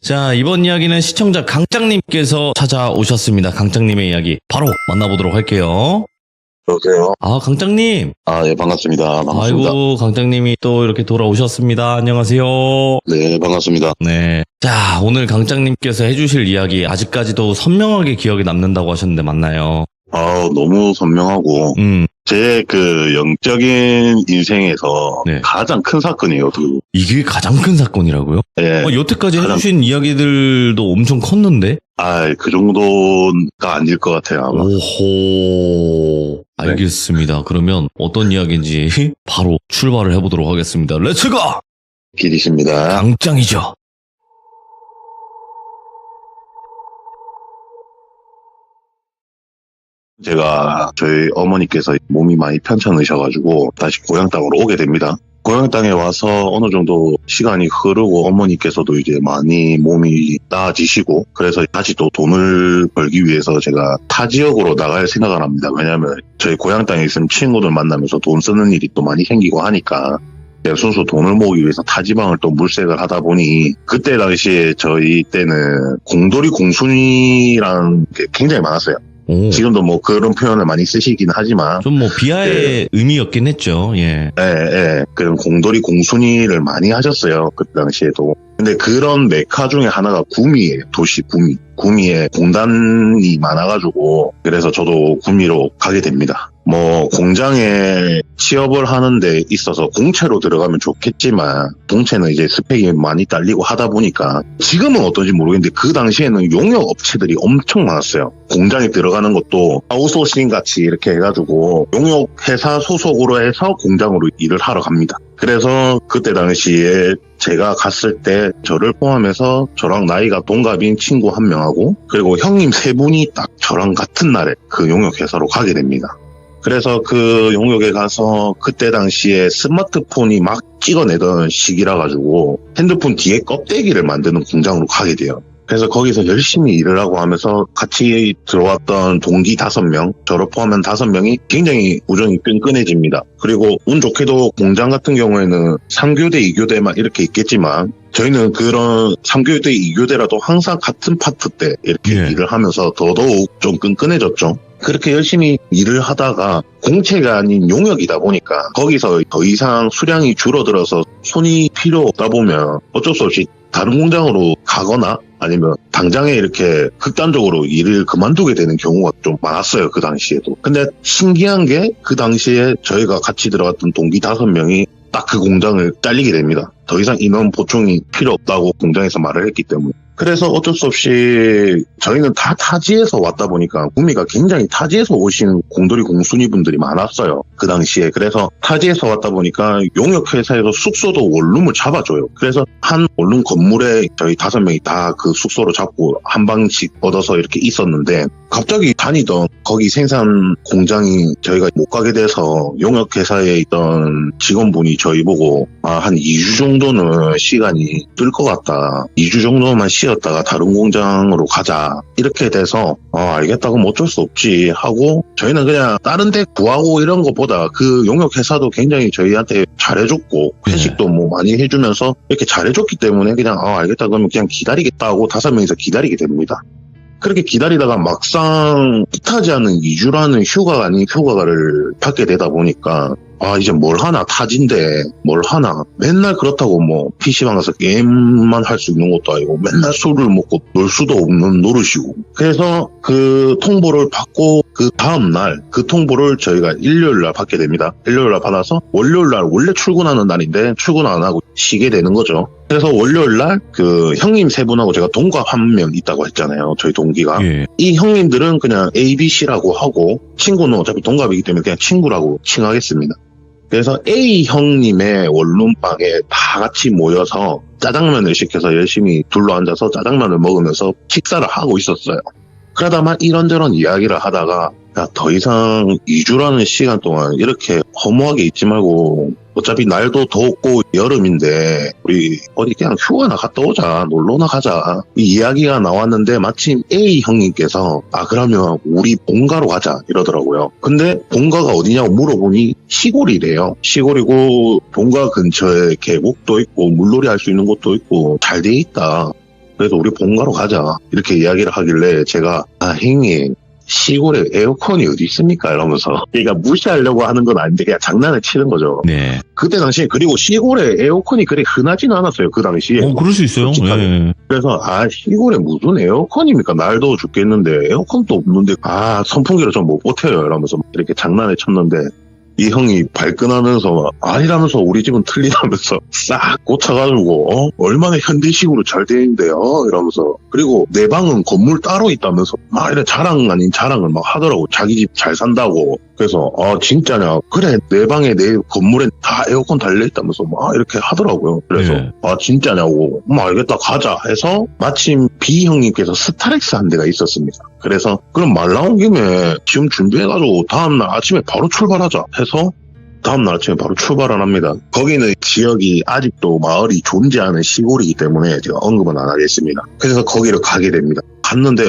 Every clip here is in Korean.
자, 이번 이야기는 시청자 강짱님께서 찾아오셨습니다. 강짱님의 이야기 바로 만나보도록 할게요. 여보세요? 아, 강짱님. 예, 반갑습니다. 반갑습니다. 아이고, 강짱님이 또 이렇게 돌아오셨습니다. 안녕하세요. 네, 반갑습니다. 네. 자, 오늘 강짱님께서 해주실 이야기 아직까지도 선명하게 기억에 남는다고 하셨는데 맞나요? 너무 선명하고, 제 영적인 인생에서 네. 가장 큰 사건이에요, 이게 가장 큰 사건이라고요? 예. 여태까지 가장- 해주신 이야기들도 엄청 컸는데? 그 정도가 아닐 것 같아요, 아마. 오호. 알겠습니다. 그러면 어떤 이야기인지 바로 출발을 해보도록 하겠습니다. 렛츠고! 길이십니다. 강짱이죠. 제가 저희 어머니께서 몸이 많이 편찮으셔가지고 다시 고향 땅으로 오게 됩니다. 고향 땅에 와서 어느 정도 시간이 흐르고 어머니께서도 이제 많이 몸이 나아지시고 그래서 다시 또 돈을 벌기 위해서 제가 타 지역으로 나갈 생각을 합니다. 왜냐하면 저희 고향 땅에 있으면 친구들 만나면서 돈 쓰는 일이 또 많이 생기고 하니까 제가 순수 돈을 모으기 위해서 타지방을 또 물색을 하다 보니 그때 당시에 저희 때는 공돌이 공순이라는 게 굉장히 많았어요. 오. 지금도 뭐 그런 표현을 많이 쓰시긴 하지만 좀 뭐 비하의 의미였긴 했죠. 예. 그런 공돌이 공순이를 많이 하셨어요. 그 당시에도. 근데 그런 메카 중에 하나가 구미예요. 도시 구미. 구미에 공단이 많아가지고 그래서 저도 구미로 가게 됩니다. 뭐 공장에 취업을 하는 데 있어서 공채로 들어가면 좋겠지만 공채는 이제 스펙이 많이 딸리고 하다 보니까 지금은 어떤지 모르겠는데 그 당시에는 용역 업체들이 엄청 많았어요. 공장에 들어가는 것도 아웃소싱 같이 이렇게 해가지고 용역 회사 소속으로 해서 공장으로 일을 하러 갑니다. 그래서 그때 당시에 제가 갔을 때 저를 포함해서 저랑 나이가 동갑인 친구 한 명하고 그리고 형님 세 분이 딱 저랑 같은 날에 그 용역 회사로 가게 됩니다. 그래서 그 용역에 가서 그때 당시에 스마트폰이 막 찍어내던 시기라 가지고 핸드폰 뒤에 껍데기를 만드는 공장으로 가게 돼요. 그래서 거기서 열심히 일을 하고 하면서 같이 들어왔던 동기 5명, 저를 포함한 5명이 굉장히 우정이 끈끈해집니다. 그리고 운 좋게도 공장 같은 경우에는 3교대, 2교대만 이렇게 있겠지만 저희는 그런 3교대, 2교대라도 항상 같은 파트 때 이렇게 일을 하면서 더더욱 좀 끈끈해졌죠. 그렇게 열심히 일을 하다가 공채가 아닌 용역이다 보니까 거기서 더 이상 수량이 줄어들어서 손이 필요 없다 보면 어쩔 수 없이 다른 공장으로 가거나 아니면 당장에 이렇게 극단적으로 일을 그만두게 되는 경우가 좀 많았어요. 그 당시에도. 근데 신기한 게 그 당시에 저희가 같이 들어갔던 동기 5명이 딱 그 공장을 잘리게 됩니다. 더 이상 인원 보충이 필요 없다고 공장에서 말을 했기 때문에. 그래서 어쩔 수 없이 저희는 다 타지에서 왔다 보니까 구미가 굉장히 타지에서 오신 공돌이 공순이 분들이 많았어요. 그 당시에. 그래서 타지에서 왔다 보니까 용역회사에서 숙소도 원룸을 잡아줘요. 그래서 한 원룸 건물에 저희 5명이 다 그 숙소로 잡고 한 방씩 얻어서 이렇게 있었는데 갑자기 다니던 거기 생산 공장이 저희가 못 가게 돼서 용역회사에 있던 직원분이 저희 보고 한 2주 정도는 시간이 뜰 것 같다. 2주 정도만 쉬었다가 다른 공장으로 가자. 이렇게 돼서 알겠다. 그럼 어쩔 수 없지 하고 저희는 그냥 다른 데 구하고 이런 것보다 그 용역회사도 굉장히 저희한테 잘해줬고 회식도 뭐 많이 해주면서 이렇게 잘해줬기 때문에 그냥 알겠다. 그러면 그냥 기다리겠다 하고 5명이서 기다리게 됩니다. 그렇게 기다리다가 막상 뜻하지 않은 2주라는 휴가가 아닌 휴가를 받게 되다 보니까 이제 뭘 하나 타진데 뭘 하나 맨날 그렇다고 뭐 PC방 가서 게임만 할 수 있는 것도 아니고 맨날 술을 먹고 놀 수도 없는 노릇이고 그래서 그 통보를 받고 그 다음날 그 통보를 저희가 일요일날 받게 됩니다. 일요일날 받아서 월요일날 원래 출근하는 날인데 출근 안 하고 쉬게 되는 거죠. 그래서 월요일날 그 형님 3분하고 제가 동갑 1명 있다고 했잖아요. 저희 동기가. 이 형님들은 그냥 A, B, C라고 하고 친구는 어차피 동갑이기 때문에 그냥 친구라고 칭하겠습니다. 그래서 A 형님의 원룸방에 다 같이 모여서 짜장면을 시켜서 열심히 둘러앉아서 짜장면을 먹으면서 식사를 하고 있었어요. 그러다만 이런저런 이야기를 하다가 더 이상 2주라는 시간 동안 이렇게 허무하게 있지 말고 어차피 날도 덥고 여름인데 우리 어디 그냥 휴가나 갔다 오자, 놀러나 가자 이 이야기가 나왔는데 마침 A 형님께서 그러면 우리 본가로 가자 이러더라고요. 근데 본가가 어디냐고 물어보니 시골이래요. 시골이고 본가 근처에 계곡도 있고 물놀이 할 수 있는 곳도 있고 잘 돼 있다. 그래서 우리 본가로 가자. 이렇게 이야기를 하길래 제가 형님 시골에 에어컨이 어디 있습니까? 이러면서 그러니까 무시하려고 하는 건 아닌데 그냥 장난을 치는 거죠. 네. 그때 당시에 그리고 시골에 에어컨이 그리 흔하지는 않았어요. 그 당시에. 그럴 수 있어요. 예. 그래서 시골에 무슨 에어컨입니까? 날 더워 죽겠는데 에어컨도 없는데 선풍기로 좀 못 버텨요. 이러면서 이렇게 장난을 쳤는데 이 형이 발끈하면서 아니라면서 우리 집은 틀리다면서 싹 꽂혀가지고 얼마나 현대식으로 잘 돼 있는데요 이러면서 그리고 내 방은 건물 따로 있다면서 막 이래 자랑 아닌 자랑을 막 하더라고. 자기 집 잘 산다고. 그래서 진짜냐 그래 내 방에 내 건물에 다 에어컨 달려있다면서 막 이렇게 하더라고요. 그래서 네. 진짜냐고 알겠다 가자 해서 마침 B 형님께서 스타렉스 한 대가 있었습니다. 그래서 그럼 말 나온 김에 지금 준비해가지고 다음날 아침에 바로 출발하자 해서 다음날 아침에 바로 출발을 합니다. 거기는 지역이 아직도 마을이 존재하는 시골이기 때문에 제가 언급은 안 하겠습니다. 그래서 거기를 가게 됩니다. 갔는데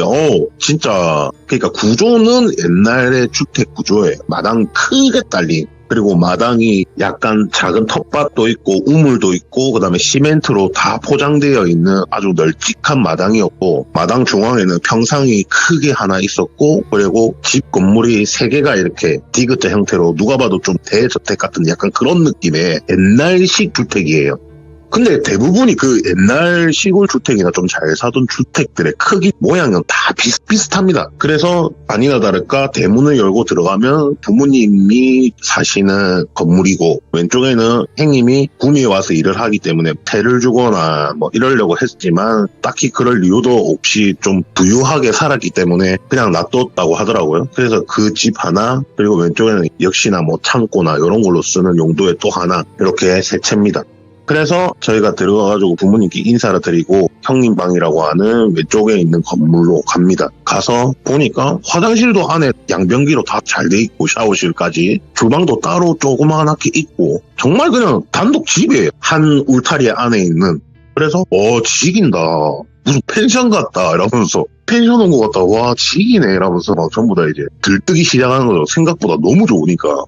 진짜 그러니까 구조는 옛날의 주택 구조예요. 마당 크게 딸린 그리고 마당이 약간 작은 텃밭도 있고 우물도 있고 그다음에 시멘트로 다 포장되어 있는 아주 널찍한 마당이었고 마당 중앙에는 평상이 크게 하나 있었고 그리고 집 건물이 3개가 이렇게 디귿자 형태로 누가 봐도 좀 대저택 같은 약간 그런 느낌의 옛날식 주택이에요. 근데 대부분이 그 옛날 시골 주택이나 좀 잘 사던 주택들의 크기 모양은 다 비슷비슷합니다. 그래서 아니나 다를까 대문을 열고 들어가면 부모님이 사시는 건물이고 왼쪽에는 형님이 구미에 와서 일을 하기 때문에 태를 주거나 뭐 이러려고 했지만 딱히 그럴 이유도 없이 좀 부유하게 살았기 때문에 그냥 놔뒀다고 하더라고요. 그래서 그 집 하나 그리고 왼쪽에는 역시나 뭐 창고나 이런 걸로 쓰는 용도의 또 하나 이렇게 세 채입니다. 그래서 저희가 들어가가지고 부모님께 인사를 드리고 형님 방이라고 하는 왼쪽에 있는 건물로 갑니다. 가서 보니까 화장실도 안에 양변기로 다 잘 돼 있고 샤워실까지 주방도 따로 조그맣게 있고 정말 그냥 단독 집이에요. 한 울타리 안에 있는. 그래서 지긴다. 무슨 펜션 같다 이러면서 펜션 온 것 같다. 와 지기네 이러면서 막 전부 다 이제 들뜨기 시작하는 거죠. 생각보다 너무 좋으니까.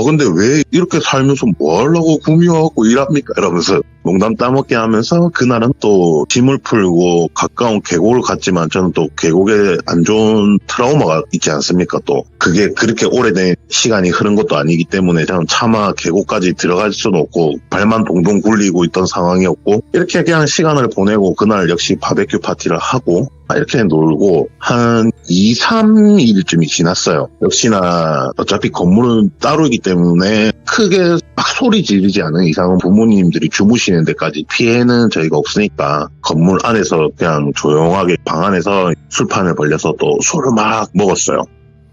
근데 왜 이렇게 살면서 뭐 하려고 구미 와갖고 일합니까? 이러면서 농담 따먹게 하면서 그날은 또 짐을 풀고 가까운 계곡을 갔지만 저는 또 계곡에 안 좋은 트라우마가 있지 않습니까? 또 그게 그렇게 오래된 시간이 흐른 것도 아니기 때문에 저는 차마 계곡까지 들어갈 수는 없고 발만 동동 굴리고 있던 상황이었고 이렇게 그냥 시간을 보내고 그날 역시 바베큐 파티를 하고 이렇게 놀고 한 2, 3일쯤이 지났어요. 역시나 어차피 건물은 따로이기 때문에 크게 막 소리 지르지 않은 이상은 부모님들이 주무시는 데까지 피해는 저희가 없으니까 건물 안에서 그냥 조용하게 방 안에서 술판을 벌려서 또 술을 막 먹었어요.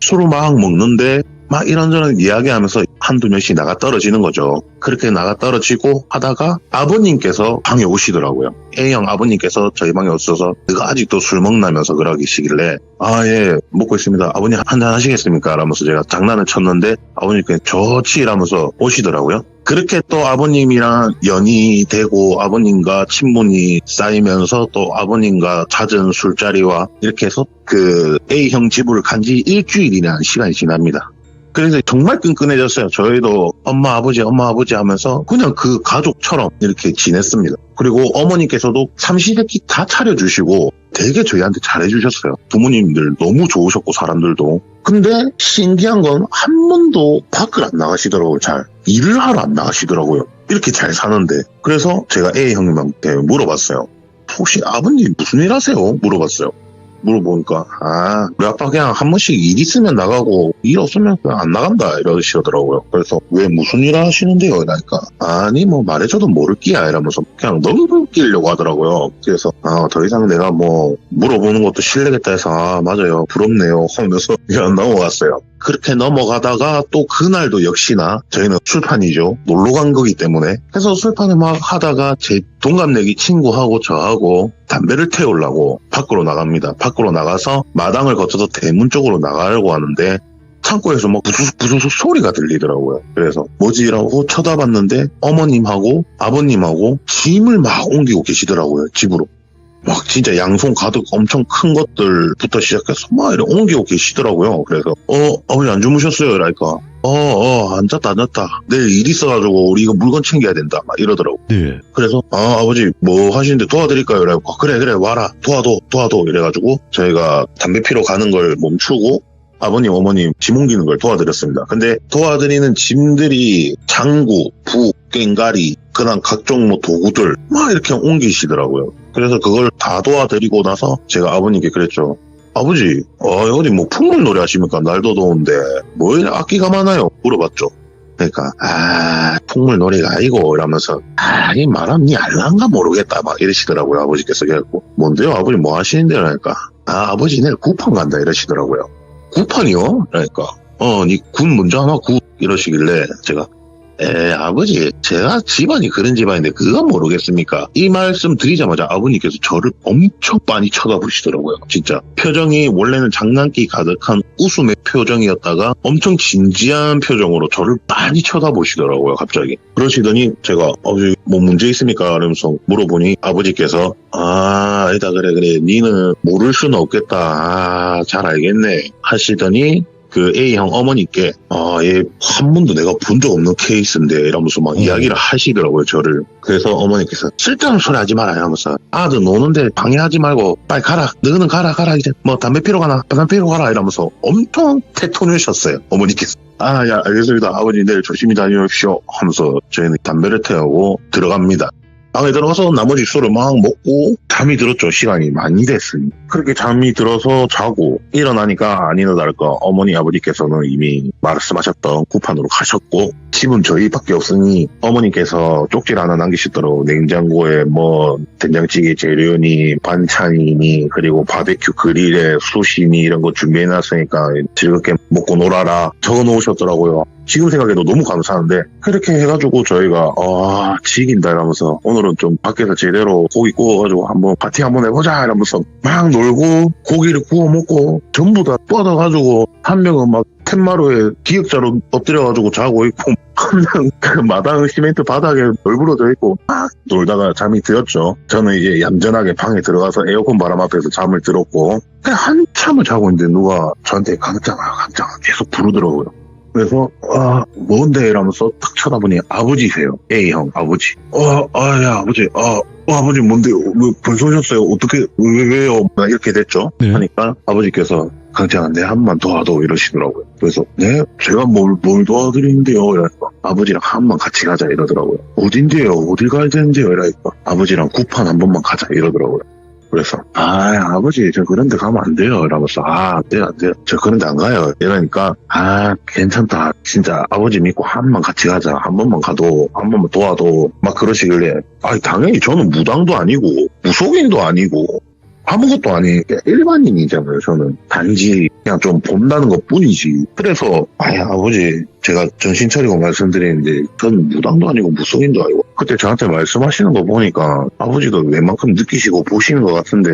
술을 막 먹는데 막 이런저런 이야기하면서 한두 명씩 나가 떨어지는 거죠. 그렇게 나가 떨어지고 하다가 아버님께서 방에 오시더라고요. A형 아버님께서 저희 방에 오셔서 내가 아직도 술 먹나면서 그러시길래 예 먹고 있습니다. 아버님 한잔 하시겠습니까? 라면서 제가 장난을 쳤는데 아버님께 좋지 이라면서 오시더라고요. 그렇게 또 아버님이랑 연이 되고 아버님과 친분이 쌓이면서 또 아버님과 잦은 술자리와 이렇게 해서 그 A형 집을 간 지 일주일이나 시간이 지납니다. 그래서 정말 끈끈해졌어요. 저희도 엄마 아버지 하면서 그냥 그 가족처럼 이렇게 지냈습니다. 그리고 어머니께서도 삼시세끼 다 차려주시고 되게 저희한테 잘해주셨어요. 부모님들 너무 좋으셨고 사람들도. 근데 신기한 건 한 번도 밖을 안 나가시더라고요. 잘 일을 하러 안 나가시더라고요. 이렇게 잘 사는데. 그래서 제가 A 형님한테 물어봤어요. 혹시 아버님 무슨 일 하세요? 물어봤어요. 물어보니까 우리 아빠 그냥 한 번씩 일 있으면 나가고 일 없으면 그냥 안 나간다 이러시더라고요. 그래서 왜 무슨 일 하시는데요? 이러니까 아니 뭐 말해줘도 모를 끼야 이러면서 그냥 넘기려고 하더라고요. 그래서 더 이상 내가 뭐 물어보는 것도 실례겠다 해서 맞아요 부럽네요 하면서 그냥 넘어갔어요. 그렇게 넘어가다가 또 그날도 역시나 저희는 술판이죠. 놀러 간 거기 때문에. 그래서 술판을 막 하다가 제 동갑내기 친구하고 저하고 담배를 태우려고 밖으로 나갑니다. 밖으로 나가서 마당을 거쳐서 대문 쪽으로 나가려고 하는데 창고에서 막 부수수 소리가 들리더라고요. 그래서 뭐지라고 쳐다봤는데 어머님하고 아버님하고 짐을 막 옮기고 계시더라고요. 집으로. 막 진짜 양손 가득 엄청 큰 것들부터 시작해서 막 이렇게 옮기고 계시더라고요. 그래서 아버지 안 주무셨어요? 이러니까 안 잤다. 내일 일 있어가지고 우리 이거 물건 챙겨야 된다 막 이러더라고. 네. 그래서 아버지 뭐 하시는데 도와드릴까요? 이러니까 그래 와라 도와도 이래가지고 저희가 담배 피러 가는 걸 멈추고 아버님 어머님 짐 옮기는 걸 도와드렸습니다. 근데 도와드리는 짐들이 장구, 북, 꽹가리 그다음 각종 뭐 도구들 막 이렇게 옮기시더라고요. 그래서 그걸 다 도와드리고 나서 제가 아버님께 그랬죠. 아버지 어디 뭐 풍물 노래 하십니까? 날도 더운데 뭐 이렇게 악기가 많아요? 물어봤죠. 그러니까 풍물 노래가 아니고 이러면서 이 말하면 니 알란가 모르겠다 막 이러시더라고요. 아버지께서. 그래갖고 뭔데요? 아버지 뭐 하시는데요? 그러니까 아버지 내일 구판 간다 이러시더라고요. 구판이요? 그러니까 니 군 먼저 하나 구 이러시길래 제가 아버지 제가 집안이 그런 집안인데 그거 모르겠습니까? 이 말씀 드리자마자 아버님께서 저를 엄청 많이 쳐다보시더라고요. 진짜 표정이 원래는 장난기 가득한 웃음의 표정이었다가 엄청 진지한 표정으로 저를 많이 쳐다보시더라고요. 갑자기 그러시더니 제가 아버지 뭐 문제 있습니까? 이러면서 물어보니 아버지께서 아니다 그래 니는 모를 수는 없겠다. 잘 알겠네 하시더니 그 A형 어머니께 얘 한 번도 내가 본 적 없는 케이스인데 이러면서 막 이야기를 하시더라고요. 저를. 그래서 어머니께서 쓸데없는 소리 하지 마라 하면서 아들 노는데 방해하지 말고 빨리 가라. 너는 가라 이제 뭐 담배 피러 가라 이러면서 엄청 태토내셨어요. 어머니께서. 야 알겠습니다. 아버지 내일 조심히 다녀오십시오 하면서 저희는 담배를 태우고 들어갑니다. 방에 들어가서 나머지 술을 막 먹고 잠이 들었죠. 시간이 많이 됐으니. 그렇게 잠이 들어서 자고 일어나니까 아니나 다를까 어머니 아버지께서는 이미 말씀하셨던 구판으로 가셨고 집은 저희밖에 없으니 어머니께서 쪽지를 하나 남기시더라고. 냉장고에 뭐 된장찌개 재료니 반찬이니 그리고 바베큐 그릴에 수시니 이런 거 준비해놨으니까 즐겁게 먹고 놀아라 적어놓으셨더라고요. 지금 생각해도 너무 감사한데 그렇게 해가지고 저희가 지긴다 이러면서 오늘은 좀 밖에서 제대로 고기 구워가지고 한번 파티 한번 해보자 이러면서 막 놀고 고기를 구워 먹고 전부 다 뻗어가지고 한 명은 막 텐마루에 기역자로 엎드려가지고 자고 있고 한 명은 그 마당 시멘트 바닥에 널브러져 있고 막 놀다가 잠이 들었죠. 저는 이제 얌전하게 방에 들어가서 에어컨 바람 앞에서 잠을 들었고 그냥 한참을 자고 있는데 누가 저한테 강짱아 계속 부르더라고요. 그래서 뭔데 이러면서 딱 쳐다보니 아버지세요. A형 아버지. 야 아버지 아버지 뭔데요? 왜 벌써 오셨어요? 어떻게 왜요? 이렇게 됐죠. 네. 하니까 아버지께서 강짱아 내 한 번만 도와줘 이러시더라고요. 그래서 네? 제가 뭘 도와드리는데요? 이러니까 아버지랑 한 번 같이 가자 이러더라고요. 어딘데요? 어딜 가야 되는데요? 이러니까 아버지랑 구판 한 번만 가자 이러더라고요. 그래서 아버지 저 그런 데 가면 안 돼요 이러면서 안 돼요 저 그런 데 안 가요 이러니까 괜찮다 진짜 아버지 믿고 한 번만 같이 가자 한 번만 가도 한 번만 도와도 막 그러시길래 당연히 저는 무당도 아니고 무속인도 아니고 아무것도 아닌 일반인이잖아요. 저는 단지 그냥 좀 본다는 것 뿐이지. 그래서 아버지 제가 정신 차리고 말씀드리는데 저는 무당도 아니고 무속인도 아니고 그때 저한테 말씀하시는 거 보니까 아버지도 웬만큼 느끼시고 보시는 것 같은데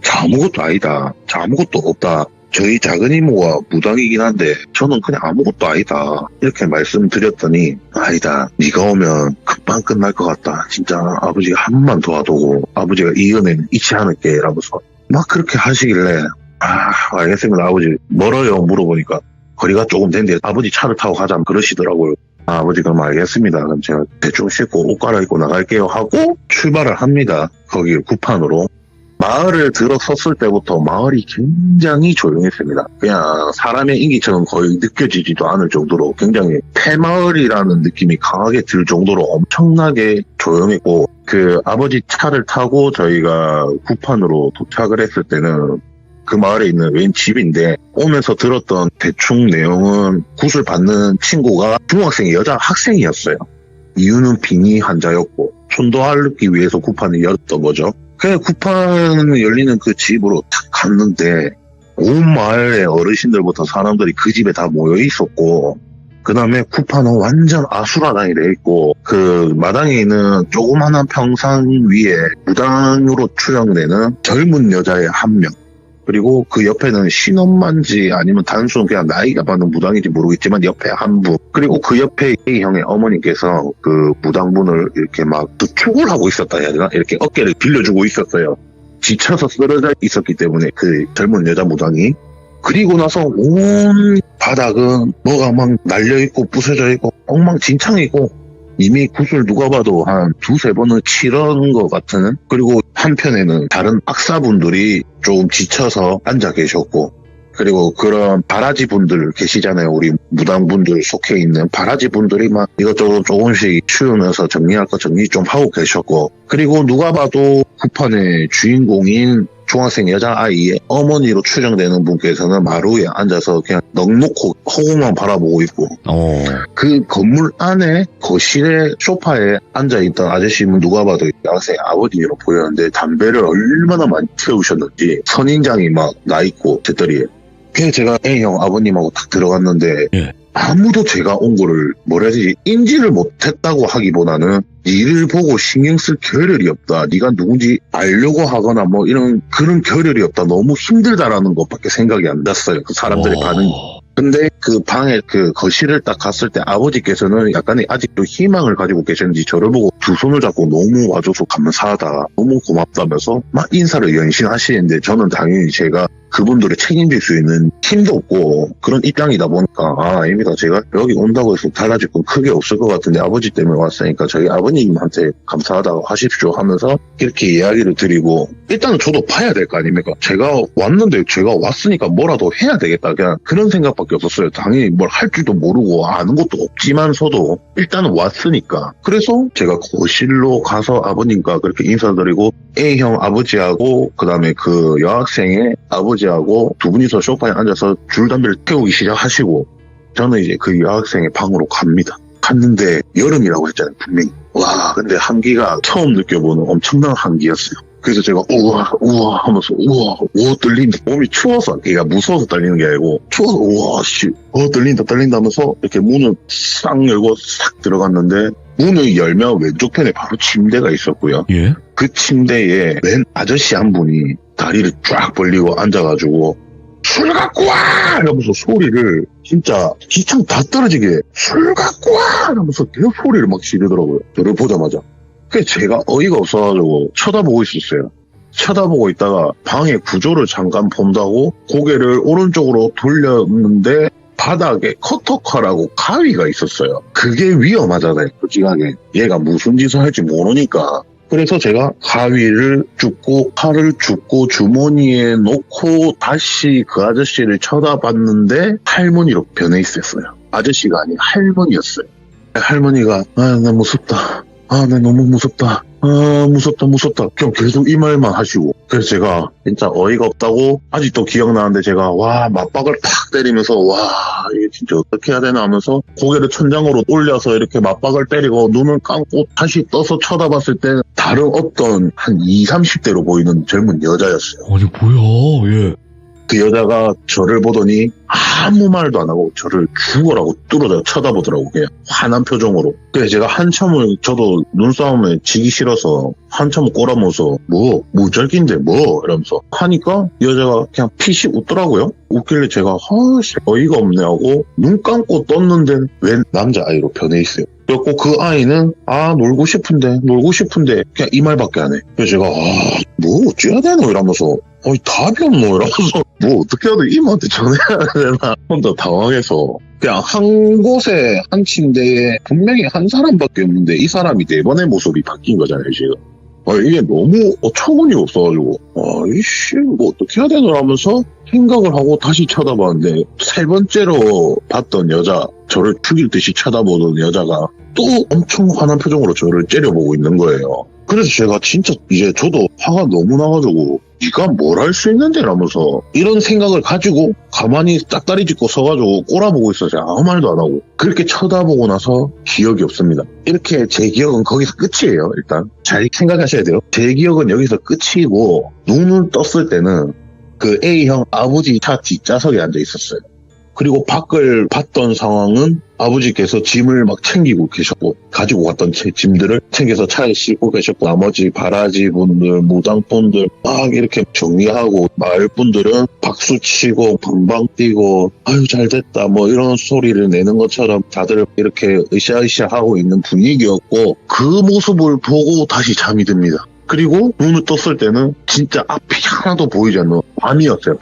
저 아무것도 아니다. 저 아무것도 없다. 저희 작은 이모가 무당이긴 한데 저는 그냥 아무것도 아니다. 이렇게 말씀드렸더니 아니다. 네가 오면 금방 끝날 것 같다. 진짜 아버지가 한 번만 도와두고 아버지가 이 은혜는 잊지 않을게 이러면서 막 그렇게 하시길래 알겠습니다. 아버지 멀어요? 물어보니까 거리가 조금 된데 아버지 차를 타고 가자 그러시더라고요. 아버지 그럼 알겠습니다. 그럼 제가 대충 씻고 옷 갈아입고 나갈게요 하고 출발을 합니다. 거기 구판으로. 마을을 들어섰을 때부터 마을이 굉장히 조용했습니다. 그냥 사람의 인기처럼 거의 느껴지지도 않을 정도로 굉장히 폐마을이라는 느낌이 강하게 들 정도로 엄청나게 조용했고 그 아버지 차를 타고 저희가 구판으로 도착을 했을 때는 그 마을에 있는 웬 집인데 오면서 들었던 대충 내용은 굿을 받는 친구가 중학생의 여자 학생이었어요. 이유는 빙의 환자였고 촌도하기 위해서 구판을 열었던 거죠. 그냥 구판 열리는 그 집으로 탁 갔는데 온 마을의 어르신들부터 사람들이 그 집에 다 모여 있었고 그 다음에 구판은 완전 아수라장이 돼 있고 그 마당에 있는 조그마한 평상 위에 무당으로 추정되는 젊은 여자의 한 명 그리고 그 옆에는 신엄만지 아니면 단순 그냥 나이가 많은 무당인지 모르겠지만 옆에 한 분 그리고 그 옆에 A형의 어머니께서 그 무당분을 이렇게 막 부축을 하고 있었다 해야 되나? 이렇게 어깨를 빌려주고 있었어요. 지쳐서 쓰러져 있었기 때문에 그 젊은 여자 무당이. 그리고 나서 온 바닥은 뭐가 막 날려있고 부서져 있고 엉망진창이고 이미 굿을 누가 봐도 한 두세 번은 치른 것 같은. 그리고 한편에는 다른 악사분들이 좀 지쳐서 앉아 계셨고, 그리고 그런 바라지 분들 계시잖아요. 우리 무당분들 속해 있는 바라지 분들이 막 이것저것 조금씩 치우면서 정리할 거 정리 좀 하고 계셨고, 그리고 누가 봐도 쿠판의 주인공인 중학생 여자아이의 어머니로 추정되는 분께서는 마루에 앉아서 그냥 넋놓고 허공만 바라보고 있고, 그 건물 안에 거실에 소파에 앉아있던 아저씨는 누가 봐도 여학생 아버지로 보였는데 담배를 얼마나 많이 태우셨는지 선인장이 막 나있고 제떨이에. 그래서 제가 A형 아버님하고 딱 들어갔는데 아무도 제가 온 거를 뭐라 해야 되지, 인지를 못했다고 하기보다는 니를 보고 신경 쓸 겨를이 없다, 네가 누군지 알려고 하거나 뭐 이런 그런 겨를이 없다, 너무 힘들다라는 것밖에 생각이 안 났어요, 그 사람들의 반응이. 근데 그 방에 그 거실을 딱 갔을 때 아버지께서는 약간의 아직도 희망을 가지고 계셨는지 저를 보고 두 손을 잡고 너무 와줘서 감사하다, 너무 고맙다면서 막 인사를 연신하시는데, 저는 당연히 제가 그분들을 책임질 수 있는 힘도 없고 그런 입장이다 보니까 아닙니다, 제가 여기 온다고 해서 달라질 건 크게 없을 것 같은데 아버지 때문에 왔으니까 저희 아버님한테 감사하다고 하십시오 하면서 이렇게 이야기를 드리고, 일단은 저도 봐야 될 거 아닙니까? 제가 왔는데 제가 왔으니까 뭐라도 해야 되겠다, 그냥 그런 생각밖에 없었어요. 당연히 뭘 할 줄도 모르고 아는 것도 없지만서도 일단은 왔으니까. 그래서 제가 거실로 가서 아버님과 그렇게 인사드리고 A형 아버지하고 그 다음에 그 여학생의 아버지하고 두 분이서 소파에 앉아서 줄담배를 태우기 시작하시고, 저는 이제 그 여학생의 방으로 갑니다. 갔는데 여름이라고 했잖아요, 분명히. 와, 근데 한기가 처음 느껴보는 엄청난 한기였어요. 그래서 제가 우와 하면서 우와 떨린다. 몸이 추워서, 걔가 무서워서 떨리는 게 아니고 추워서 우와 떨린다 하면서 이렇게 문을 싹 열고 싹 들어갔는데, 문을 열면 왼쪽 편에 바로 침대가 있었고요. 그 침대에 맨 아저씨 한 분이 다리를 쫙 벌리고 앉아가지고 술 갖고 와! 이러면서 소리를 진짜 기창 다 떨어지게 술 갖고 와! 이러면서 계속 소리를 막 지르더라고요, 저를 보자마자. 그래서 제가 어이가 없어가지고 쳐다보고 있었어요. 쳐다보고 있다가 방의 구조를 잠깐 본다고 고개를 오른쪽으로 돌렸는데 바닥에 커터칼하고 가위가 있었어요. 그게 위험하잖아요, 솔직하게. 얘가 무슨 짓을 할지 모르니까. 그래서 제가 가위를 줍고 칼을 줍고 주머니에 넣고 다시 그 아저씨를 쳐다봤는데 할머니로 변해 있었어요. 아저씨가 아닌 할머니였어요. 할머니가 나 무섭다, 나 너무 무섭다, 무섭다 그냥 계속 이 말만 하시고. 그래서 제가 진짜 어이가 없다고 아직도 기억나는데 제가 맞박을 팍 때리면서 이게 진짜 어떻게 해야 되나 하면서 고개를 천장으로 올려서 이렇게 맞박을 때리고 눈을 감고 다시 떠서 쳐다봤을 때 다른 어떤 한 20, 30대로 보이는 젊은 여자였어요. 아니 뭐야. 그 여자가 저를 보더니 아무 말도 안 하고 저를 죽어라고 뚫어져 쳐다보더라고, 그냥 환한 표정으로. 그래서 제가 한참을, 저도 눈싸움에 지기 싫어서 한참을 꼬라면서 무절기인데 이러면서 하니까 여자가 그냥 피식 웃더라고요. 웃길래 제가 어이가 없네 하고 눈 감고 떴는데 웬 남자아이로 변해 있어요. 그래갖고 그 아이는 놀고 싶은데 그냥 이 말밖에 안 해. 그래서 제가 어찌해야 되노 이러면서 답이 없노 이러면서 어떻게 해야 돼, 이모한테 전화해야 되나 혼자 당황해서 그냥 한 곳에 한 침대에 분명히 한 사람밖에 없는데 이 사람이 네 번의 모습이 바뀐 거잖아요, 지금. 이게 너무 어처구니 없어가지고 어떻게 해야 되나 하면서 생각을 하고 다시 쳐다봤는데, 세 번째로 봤던 여자, 저를 죽일 듯이 쳐다보던 여자가 또 엄청 환한 표정으로 저를 째려보고 있는 거예요. 그래서 제가 진짜 이제 저도 화가 너무 나가지고 네가 뭘 할 수 있는데 라면서 이런 생각을 가지고 가만히 짝다리 짚고 서가지고 꼬라보고 있어서 아무 말도 안 하고 그렇게 쳐다보고 나서 기억이 없습니다. 이렇게 제 기억은 거기서 끝이에요. 일단 잘 생각하셔야 돼요. 제 기억은 여기서 끝이고, 눈을 떴을 때는 그 A형 아버지 차 뒷좌석에 앉아 있었어요. 그리고 밖을 봤던 상황은 아버지께서 짐을 막 챙기고 계셨고, 가지고 갔던 짐들을 챙겨서 차에 싣고 계셨고, 나머지 바라지 분들, 무당분들 막 이렇게 정리하고, 마을 분들은 박수치고 방방 뛰고 아유 잘됐다 뭐 이런 소리를 내는 것처럼 다들 이렇게 으쌰으쌰 하고 있는 분위기였고, 그 모습을 보고 다시 잠이 듭니다. 그리고 눈을 떴을 때는 진짜 앞이 하나도 보이지 않는 밤이었어요.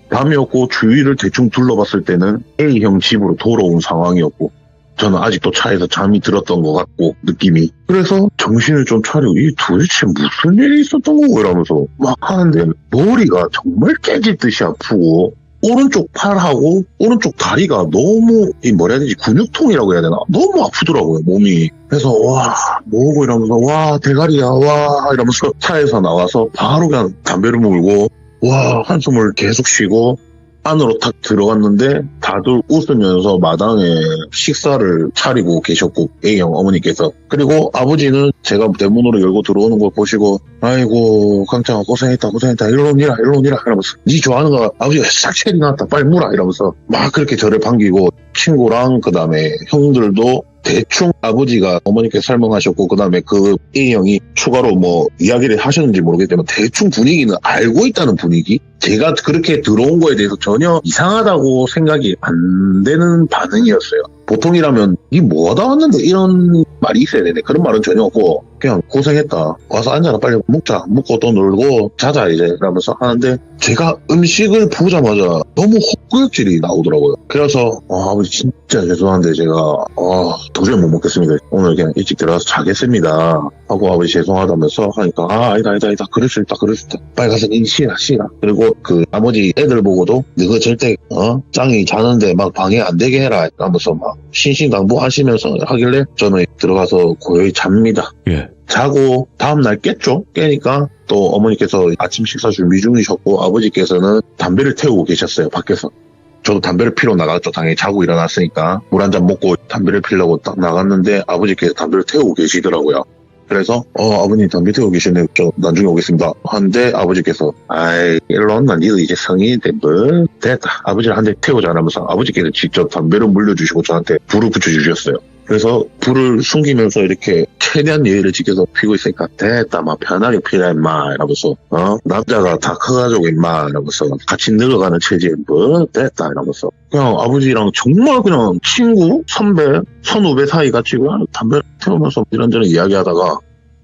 밤이었고 주위를 대충 둘러봤을 때는 A형 집으로 돌아온 상황이었고 저는 아직도 차에서 잠이 들었던 것 같고 느낌이. 그래서 정신을 좀 차리고 이게 도대체 무슨 일이 있었던 거고 이러면서 막 하는데 머리가 정말 깨질 듯이 아프고 오른쪽 팔하고 오른쪽 다리가 너무 뭐라 해야 되지 근육통이라고 해야 되나 너무 아프더라고요 몸이. 그래서 와 뭐고 이러면서 와 대가리야 와 이러면서 차에서 나와서 바로 그냥 담배를 물고 와 한숨을 계속 쉬고 안으로 탁 들어갔는데 다들 웃으면서 마당에 식사를 차리고 계셨고 A형 어머니께서. 그리고 아버지는 제가 대문으로 열고 들어오는 걸 보시고 아이고 강창아 고생했다 일로 오니라 이러면서 니 좋아하는 거 아버지가 싹 체리 나왔다 빨리 물어 이러면서 막 그렇게 저를 반기고 친구랑 그 다음에 형들도 대충 아버지가 어머니께 설명하셨고 그 다음에 그 A형이 추가로 뭐 이야기를 하셨는지 모르겠지만 대충 분위기는 알고 있다는 분위기. 제가 그렇게 들어온 거에 대해서 전혀 이상하다고 생각이 안 되는 반응이었어요. 보통이라면 이 뭐하다 왔는데 이런 말이 있어야 되네. 그런 말은 전혀 없고 그냥 고생했다 와서 앉아라 빨리 먹자 먹고 또 놀고 자자 이제 이러면서 하는데 제가 음식을 보자마자 너무 헛구역질이 나오더라고요. 그래서 아버지 진짜 죄송한데 제가 도저히 못 먹겠습니다. 오늘 그냥 일찍 들어가서 자겠습니다 하고 아버지 죄송하다면서 하니까 아니다 그럴 수 있다 빨리 가서 니 쉬라. 그리고 그 나머지 애들 보고도 너가 절대 짱이 자는데 막 방해 안 되게 해라 하면서 막 신신당부하시면서 하길래 저는 들어가서 고요히 잡니다. 예. 자고 다음날 깼죠. 깨니까 또 어머니께서 아침 식사 준비 중이셨고 아버지께서는 담배를 태우고 계셨어요. 밖에서. 저도 담배를 피러 나갔죠. 당연히 자고 일어났으니까 물 한 잔 먹고 담배를 피려고 딱 나갔는데 아버지께서 담배를 태우고 계시더라고요. 그래서 아버님 담배 태우고 계시네. 저 나중에 오겠습니다 하는데 아버지께서 아이 일로 온나 니도 이제 성인인데 뭐 됐다 아버지를 한 대 태우자 하면서 아버지께서 직접 담배를 물려주시고 저한테 불을 붙여주셨어요. 그래서 불을 숨기면서 이렇게 최대한 예의를 지켜서 피고 있으니까 됐다 막 편하게 피라 임마 이러면서 남자가 다 커가지고 임마 이러면서 같이 늙어가는 체질 뭐 됐다 이러면서 그냥 아버지랑 정말 그냥 친구 선배 선후배 사이 같이 그냥 담배 태우면서 이런저런 이야기하다가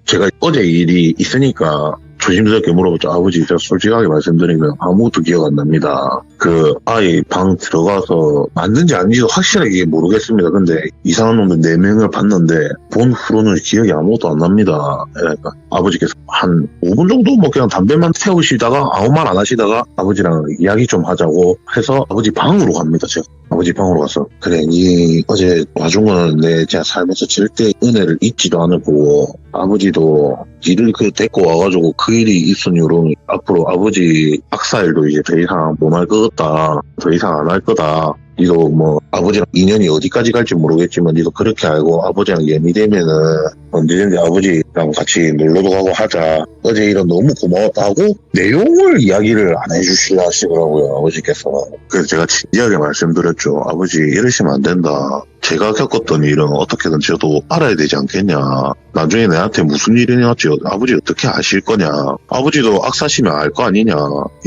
제가 어제 일이 있으니까 조심스럽게 물어봤죠. 아버지 제가 솔직하게 말씀드리면 아무것도 기억 안 납니다. 그 아이 방 들어가서 맞는지 아닌지도 확실하게 모르겠습니다. 근데 이상한 놈들 4명을 봤는데 본 후로는 기억이 아무것도 안 납니다. 그러니까 아버지께서 한 5분 정도 뭐 그냥 담배만 태우시다가 아무 말 안 하시다가 아버지랑 이야기 좀 하자고 해서 아버지 방으로 갑니다. 제가 아버지 방으로 가서 그래 니 어제 와준 거는 내 제가 살면서 절대 은혜를 잊지도 않을 거고 아버지도 니를 그 데리고 와가지고 그 일이 있은 이후로 앞으로 아버지 악사일도 이제 더 이상 못 할 것 같다. 더 이상 안 할 거다. 니도 뭐 아버지랑 인연이 어디까지 갈지 모르겠지만 니도 그렇게 알고 아버지랑 연이 되면은 언제든지 아버지랑 같이 놀러도 가고 하자. 어제 일은 너무 고마웠다 하고 내용을 이야기를 안 해주시려 하시더라고요. 아버지께서. 그래서 제가 진지하게 말씀드렸죠. 아버지 이러시면 안 된다. 제가 겪었던 일은 어떻게든 저도 알아야 되지 않겠냐. 나중에 내한테 무슨 일이 일어날지 아버지 어떻게 아실 거냐. 아버지도 악사시면 알 거 아니냐.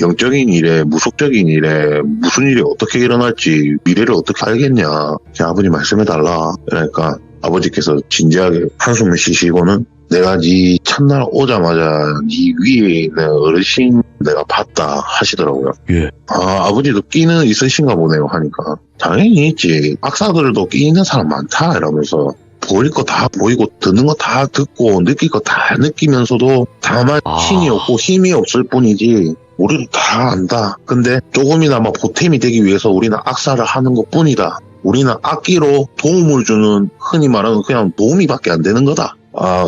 영적인 일에 무속적인 일에 무슨 일이 어떻게 일어날지 미래를 어떻게 알겠냐. 제 아버지 말씀해달라. 그러니까 아버지께서 진지하게 한숨을 쉬시고는 내가 네 첫날 오자마자 네 위에 있는 어르신 내가 봤다 하시더라고요. 예. 아버지도 끼는 있으신가 보네요 하니까 당연히 있지. 악사들도 끼 있는 사람 많다 이러면서 보일 거 다 보이고 듣는 거 다 듣고 느낄 거 다 느끼면서도 다만 신이 없고 힘이 없을 뿐이지 우리도 다 안다. 근데 조금이나마 보탬이 되기 위해서 우리는 악사를 하는 것 뿐이다. 우리는 악기로 도움을 주는 흔히 말하는 그냥 도움이밖에 안 되는 거다.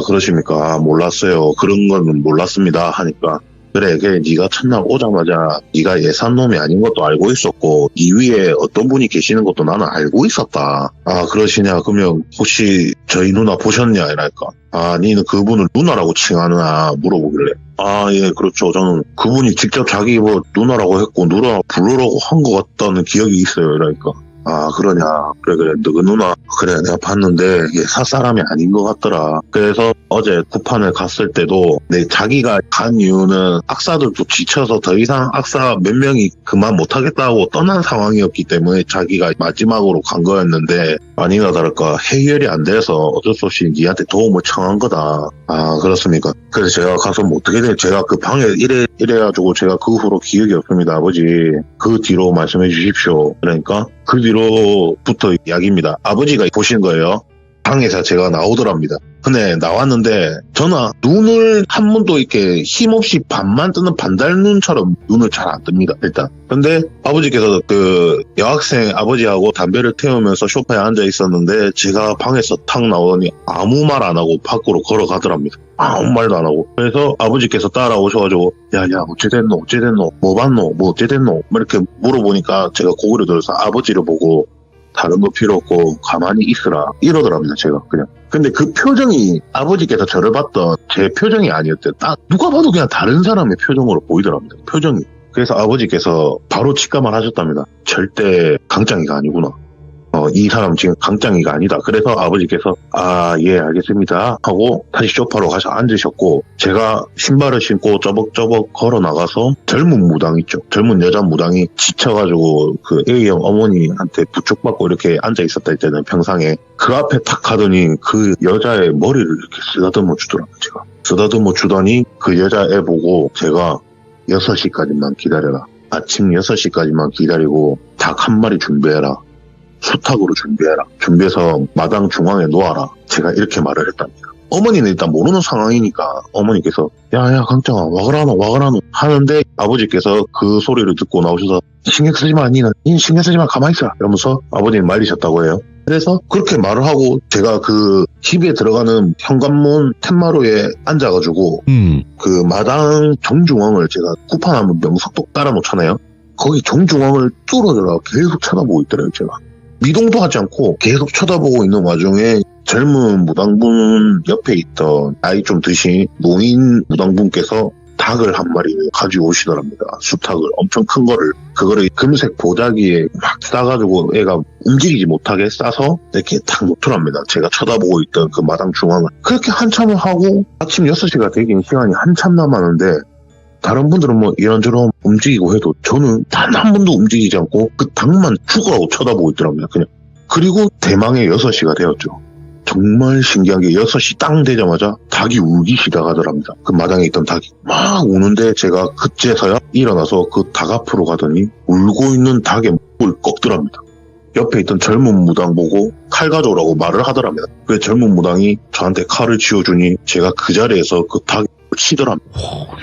그러십니까? 몰랐어요. 그런 건 몰랐습니다 하니까 그래 네가 첫날 오자마자 네가 예산 놈이 아닌 것도 알고 있었고 네 위에 어떤 분이 계시는 것도 나는 알고 있었다. 그러시냐? 그러면 혹시 저희 누나 보셨냐? 이랄까. 니는 그분을 누나라고 칭하느냐 물어보길래 예 그렇죠. 저는 그분이 직접 자기 뭐 누나라고 했고 누나 부르라고 한 것 같다는 기억이 있어요. 이랄까. 아, 그러냐. 그래, 너그 누나. 그래, 내가 봤는데, 이게 사람이 아닌 것 같더라. 그래서 어제 쿠판을 갔을 때도, 자기가 간 이유는 악사들도 지쳐서 더 이상 악사 몇 명이 그만 못하겠다고 떠난 상황이었기 때문에 자기가 마지막으로 간 거였는데, 아니나 다를까, 해결이 안 돼서 어쩔 수 없이 니한테 도움을 청한 거다. 아, 그렇습니까? 그래서 제가 가서 뭐 어떻게 돼? 제가 그 방에 이래가지고 제가 그 후로 기억이 없습니다, 아버지. 그 뒤로 말씀해 주십시오. 그러니까, 그 뒤로부터 이야기입니다. 아버지가 보신 거예요. 방에서 제가 나오더랍니다. 근데 나왔는데 저는 눈을 한 번도 이렇게 힘없이 반만 뜨는 반달눈처럼 눈을 잘 안 뜹니다, 일단. 근데 아버지께서 그 여학생 아버지하고 담배를 태우면서 소파에 앉아 있었는데 제가 방에서 탁 나오더니 아무 말 안 하고 밖으로 걸어가더랍니다. 아무 말도 안 하고. 그래서 아버지께서 따라오셔가지고 야야 어찌됐노 뭐 봤노 뭐 어찌됐노 이렇게 물어보니까 제가 고개를 들어서 아버지를 보고 다른 거 필요 없고 가만히 있으라 이러더랍니다, 제가 그냥. 근데 그 표정이 아버지께서 저를 봤던 제 표정이 아니었대요. 딱 누가 봐도 그냥 다른 사람의 표정으로 보이더랍니다, 표정이. 그래서 아버지께서 바로 직감을 하셨답니다. 절대 강짱이가 아니구나. 이 사람 지금 강짱이가 아니다. 그래서 아버지께서 아, 예, 알겠습니다 하고 다시 소파로 가서 앉으셨고, 제가 신발을 신고 쩌벅쩌벅 걸어 나가서 젊은 무당 있죠. 젊은 여자 무당이 지쳐가지고 그 A형 어머니한테 부축받고 이렇게 앉아 있었다 때는 평상에 그 앞에 탁 가더니 그 여자의 머리를 이렇게 쓰다듬어 주더라고요. 제가 쓰다듬어 주더니 그 여자애 보고 제가 6시까지만 기다려라. 아침 6시까지만 기다리고 닭 한 마리 준비해라. 수탉으로 준비해라. 준비해서 마당 중앙에 놓아라. 제가 이렇게 말을 했답니다. 어머니는 일단 모르는 상황이니까 어머니께서 야야 강짱아 와그라노 하는데 아버지께서 그 소리를 듣고 나오셔서 신경 쓰지 마, 니는 신경 쓰지 마, 가만히 있어 이러면서 아버님 말리셨다고 해요. 그래서 그렇게 말을 하고 제가 그 집에 들어가는 현관문 툇마루에 앉아가지고 그 마당 정중앙을 제가 쿠판하면 명석도 깔아놓잖아요. 거기 정중앙을 뚫어져라 계속 쳐다보고 있더래요. 제가 미동도 하지 않고 계속 쳐다보고 있는 와중에 젊은 무당분 옆에 있던 나이 좀 드신 노인 무당분께서 닭을 한 마리를 가지고 오시더랍니다. 수탉을 엄청 큰 거를, 그거를 금색 보자기에 막 싸가지고 애가 움직이지 못하게 싸서 이렇게 탁 놓더랍니다. 제가 쳐다보고 있던 그 마당 중앙을. 그렇게 한참을 하고 아침 6시가 되긴 시간이 한참 남았는데 다른 분들은 뭐 이런저런 움직이고 해도 저는 단 한 번도 움직이지 않고 그 닭만 죽으라고 쳐다보고 있더라고요, 그냥. 그리고 대망의 6시가 되었죠. 정말 신기한 게 6시 땅 되자마자 닭이 울기 시작하더랍니다. 그 마당에 있던 닭이 막 우는데 제가 그제서야 일어나서 그 닭 앞으로 가더니 울고 있는 닭의 목을 꺾더랍니다. 옆에 있던 젊은 무당 보고 칼 가져오라고 말을 하더랍니다. 그 젊은 무당이 저한테 칼을 쥐어주니 제가 그 자리에서 그 닭을 치더랍니다.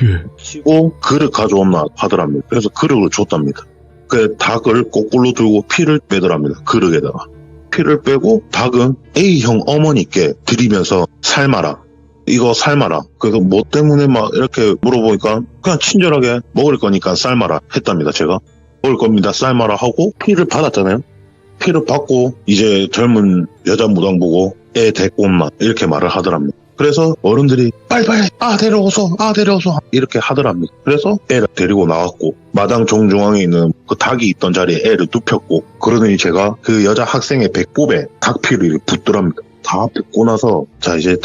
예. 치고 그릇 가져온나 하더랍니다. 그래서 그릇을 줬답니다. 그 닭을 거꾸로 들고 피를 빼더랍니다. 그릇에다가. 피를 빼고 닭은 A형 어머니께 드리면서 삶아라. 이거 삶아라. 그래서 뭐 때문에 막 이렇게 물어보니까 그냥 친절하게 먹을 거니까 삶아라 했답니다. 제가 먹을 겁니다. 삶아라 하고 피를 받았잖아요. 피를 받고 이제 젊은 여자 무당 보고 애 데리고 온나 이렇게 말을 하더랍니다. 그래서 어른들이 빨리빨리 데려오소 이렇게 하더랍니다. 그래서 애를 데리고 나왔고 마당 정중앙에 있는 그 닭이 있던 자리에 애를 눕혔고, 그러더니 제가 그 여자 학생의 백복에 닭피를 붓더랍니다. 다 붓고 나서 자 이제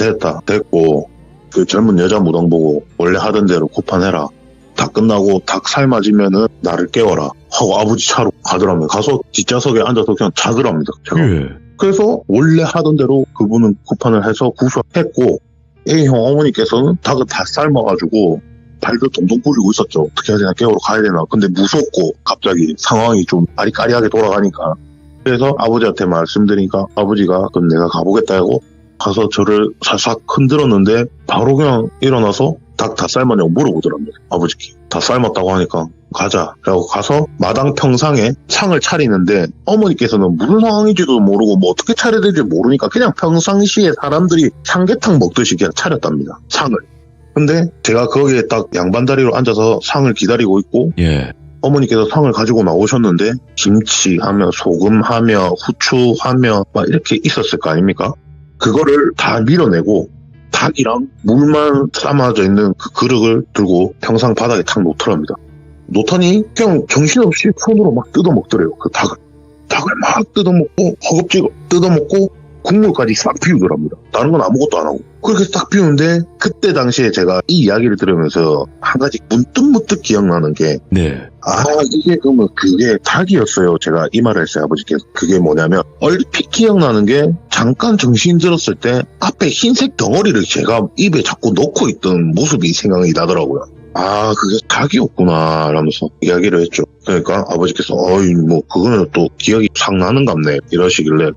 됐고 그 젊은 여자 무당 보고 원래 하던 대로 쿠판해라. 다 끝나고 닭 삶아지면은 나를 깨워라 하고 아버지 차로 가더랍니다. 가서 뒷좌석에 앉아서 그냥 자더랍니다. 제가. 예. 그래서 원래 하던 대로 그분은 쿠판을 해서 구수했고 A형 어머니께서는 닭을 다 삶아가지고 발도 동동 굴리고 있었죠. 어떻게 해야 되나, 깨우러 가야 되나. 근데 무섭고 갑자기 상황이 좀 아리까리하게 돌아가니까. 그래서 아버지한테 말씀드리니까 아버지가 그럼 내가 가보겠다 하고 가서 저를 살짝 흔들었는데 바로 그냥 일어나서 닭 다 삶았냐고 물어보더랍니다. 아버지께. 다 삶았다고 하니까 가자. 라고 가서 마당 평상에 상을 차리는데 어머니께서는 무슨 상황인지도 모르고 뭐 어떻게 차려야 될지 모르니까 그냥 평상시에 사람들이 삼계탕 먹듯이 그냥 차렸답니다. 상을. 근데 제가 거기에 딱 양반다리로 앉아서 상을 기다리고 있고, 예. 어머니께서 상을 가지고 나오셨는데 김치하며 소금하며 후추하며 막 이렇게 있었을 거 아닙니까? 그거를 다 밀어내고 닭이랑 물만 삶아져 있는 그 그릇을 들고 평상 바닥에 탁 놓더랍니다. 놓더니 그냥 정신없이 손으로 막 뜯어먹더래요, 그 닭을. 닭을 막 뜯어먹고 허겁지겁 뜯어먹고 국물까지 싹 비우더랍니다. 다른 건 아무것도 안 하고. 그렇게 싹 비우는데 그때 당시에 제가 이 이야기를 들으면서 한 가지 문득 기억나는 게 네. 이게 그러면 그게 닭이었어요. 제가 이 말을 했어요, 아버지께서. 그게 뭐냐면 얼핏 기억나는 게 잠깐 정신 들었을 때 앞에 흰색 덩어리를 제가 입에 자꾸 넣고 있던 모습이 생각이 나더라고요. 그게 닭이었구나 라면서 이야기를 했죠. 그러니까 아버지께서 뭐 그거는 또 기억이 싹 나는갑네 이러시길래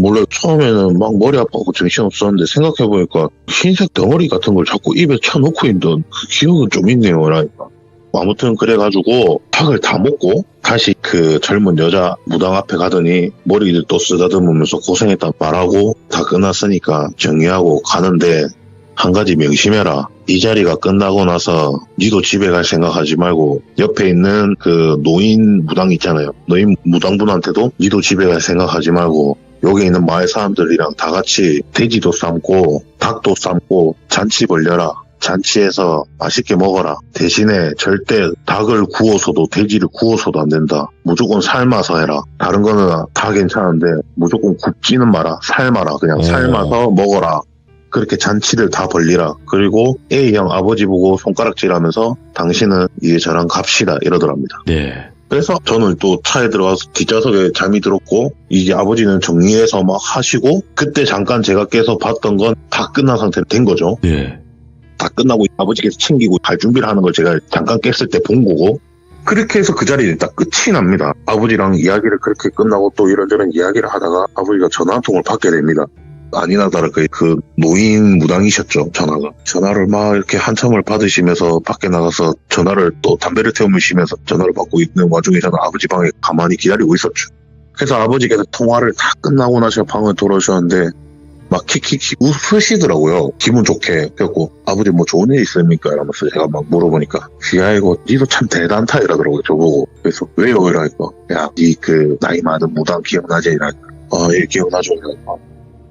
몰래 처음에는 막 머리 아파서 정신없었는데 생각해보니까 흰색 덩어리 같은 걸 자꾸 입에 쳐놓고 있던 그 기억은 좀 있네요. 라니까. 아무튼 그래가지고 닭을 다 먹고 다시 그 젊은 여자 무당 앞에 가더니 머리를 또 쓰다듬으면서 고생했다 말하고 다 끝났으니까 정리하고 가는데 한 가지 명심해라. 이 자리가 끝나고 나서 니도 집에 갈 생각하지 말고 옆에 있는 그 노인 무당 있잖아요. 노인 무당분한테도 니도 집에 갈 생각하지 말고 여기 있는 마을 사람들이랑 다 같이 돼지도 삶고 닭도 삶고 잔치 벌려라. 잔치에서 맛있게 먹어라. 대신에 절대 닭을 구워서도 돼지를 구워서도 안 된다. 무조건 삶아서 해라. 다른 거는 다 괜찮은데 무조건 굽지는 마라. 삶아라. 그냥 삶아서 먹어라. 그렇게 잔치를 다 벌리라. 그리고 A형 아버지 보고 손가락질하면서 당신은 이제 저랑 갑시다 이러더랍니다. 네. 그래서 저는 또 차에 들어가서 뒷좌석에 잠이 들었고 이제 아버지는 정리해서 막 하시고 그때 잠깐 제가 깨서 봤던 건 다 끝난 상태로 된 거죠. 네. 다 끝나고 아버지께서 챙기고 갈 준비를 하는 걸 제가 잠깐 깼을 때 본 거고 그렇게 해서 그 자리는 딱 끝이 납니다. 아버지랑 이야기를 그렇게 끝나고 또 이런저런 이야기를 하다가 아버지가 전화 한 통을 받게 됩니다. 아니나 다를까 그 노인 무당이셨죠. 전화를 막 이렇게 한참을 받으시면서 밖에 나가서 전화를 또 담배를 태우시면서 전화를 받고 있는 와중에 저는 아버지 방에 가만히 기다리고 있었죠. 그래서 아버지께서 통화를 다 끝나고 나서 방에 돌아오셨는데 막 킥킥킥 웃으시더라고요. 기분 좋게. 그래갖고 아버지 뭐 좋은 일 있습니까? 이러면서 제가 막 물어보니까 이거 니도 참 대단타 이러더라고요. 저보고. 그래서 왜요? 이러니까 야, 니 그 나이 많은 무당 기억나지? 이러니까 예, 기억나죠.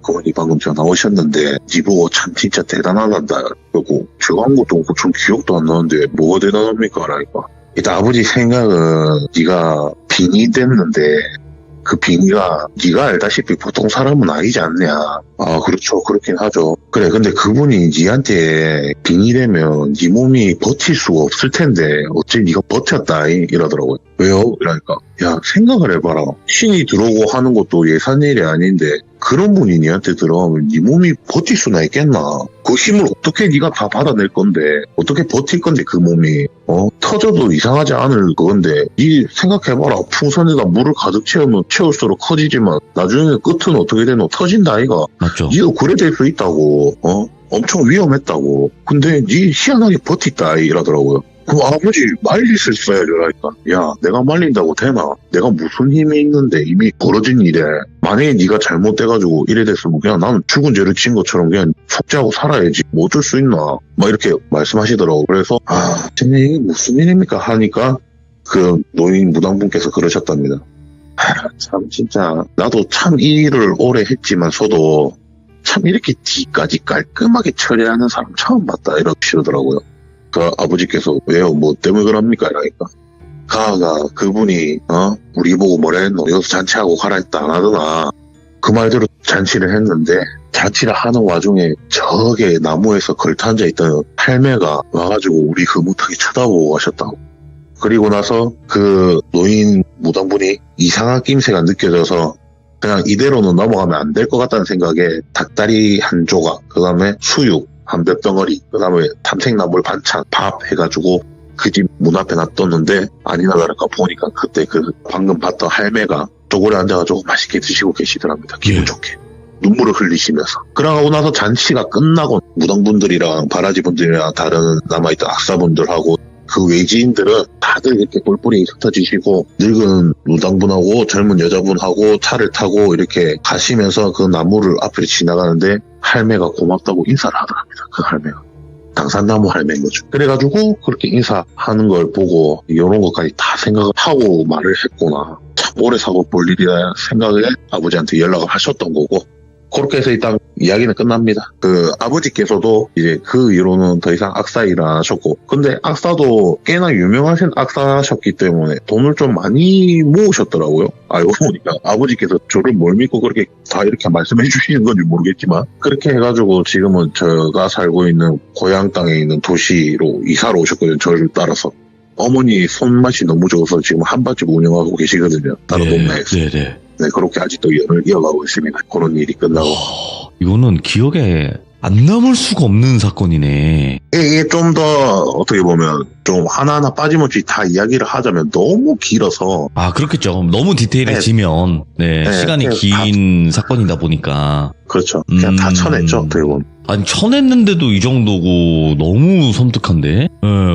그분이 방금 전화 오셨는데 니 보고 참 진짜 대단하단다. 그리고 제가 한 것도 없고 전 기억도 안 나는데 뭐가 대단합니까? 라니까 일단 아버지 생각은 니가 빙의 됐는데 그 빙의가 니가 알다시피 보통 사람은 아니지 않냐. 그렇죠. 그렇긴 하죠. 그래 근데 그분이 니한테 빙의 되면 니 몸이 버틸 수가 없을 텐데 어째 니가 버텼다 이러더라고요. 왜요? 이러니까 야 생각을 해봐라. 신이 들어오고 하는 것도 예산일이 아닌데 그런 분이 니한테 들어오면 니 몸이 버틸 수나 있겠나. 그 힘을 어떻게 니가 다 받아낼 건데 어떻게 버틸 건데 그 몸이 터져도 이상하지 않을 건데 니 생각해봐라. 풍선에다 물을 가득 채우면 채울수록 커지지만 나중에 끝은 어떻게 되노? 터진다 아이가. 맞죠. 니도 그래 될 수 있다고. 엄청 위험했다고. 근데 니 희한하게 버티다 이러더라고요. 그럼 아버지 말릴 수 있어야죠. 그러니까 야 내가 말린다고 되나? 내가 무슨 힘이 있는데 이미 벌어진 일에 만약에 네가 잘못돼가지고 이래 됐으면 그냥 나는 죽은 죄를 진 것처럼 그냥 속죄하고 살아야지 뭐 어쩔 수 있나 막 이렇게 말씀하시더라고. 그래서 진짜 이게 무슨 일입니까 하니까 그 노인 무당분께서 그러셨답니다. 참 진짜 나도 참 이 일을 오래 했지만서도 참 이렇게 뒤까지 깔끔하게 처리하는 사람 처음 봤다 이러시더라고요. 그 아버지께서 왜요? 뭐 때문에 그럽니까? 이러니까 가가 그분이 우리 보고 뭐라 했노? 여기서 잔치하고 가라 했다 안 하더나. 그 말대로 잔치를 했는데 잔치를 하는 와중에 저게 나무에서 걸터 앉아있던 할매가 와가지고 우리 흐뭇하게 쳐다보고 가셨다고. 그리고 나서 그 노인 무당분이 이상한 낌새가 느껴져서 그냥 이대로는 넘어가면 안 될 것 같다는 생각에 닭다리 한 조각, 그 다음에 수육 한 몇 덩어리, 그 다음에 탐색나물 반찬, 밥 해가지고 그 집 문 앞에 놔뒀는데 아니나 다를까 보니까 그때 그 방금 봤던 할매가 쪼그려 앉아가지고 맛있게 드시고 계시더랍니다. 기분 좋게. 눈물을 흘리시면서. 그러고 나서 잔치가 끝나고 무당분들이랑 바라지분들이랑 다른 남아있던 악사분들하고 그 외지인들은 다들 이렇게 뿔뿔이 흩어지시고 늙은 무당분하고 젊은 여자분하고 차를 타고 이렇게 가시면서 그 나무를 앞으로 지나가는데 할매가 고맙다고 인사를 하더랍니다. 그 할매가. 당산나무 할매인 거죠. 그래가지고 그렇게 인사하는 걸 보고 이런 것까지 다 생각을 하고 말을 했구나. 참 오래 사고 볼 일이라 생각에 아버지한테 연락을 하셨던 거고 그렇게 해서 일단 이야기는 끝납니다. 그 아버지께서도 이제 그 이후로는 더 이상 악사 일을 안 하셨고, 근데 악사도 꽤나 유명하신 악사셨기 때문에 돈을 좀 많이 모으셨더라고요. 알고 보니까 아버지께서 저를 뭘 믿고 그렇게 다 이렇게 말씀해 주시는 건지 모르겠지만, 그렇게 해가지고 지금은 제가 살고 있는 고향 땅에 있는 도시로 이사를 오셨거든요. 저를 따라서. 어머니 손맛이 너무 좋아서 지금 한밭집 운영하고 계시거든요. 다른 동네에서. 네네. 네, 그렇게 아직도 연을 이어가고 있습니다. 그런 일이 끝나고. 이거는 기억에 안 남을 수가 없는 사건이네. 이게 좀 더 어떻게 보면 좀 하나하나 빠짐없이 다 이야기를 하자면 너무 길어서. 아, 그렇겠죠. 너무 디테일해지면, 네, 시간이 긴 사건이다 보니까. 그렇죠. 그냥 다 쳐냈죠, 어떻게 보면. 아니, 쳐냈는데도 이 정도고 너무 섬뜩한데? 네,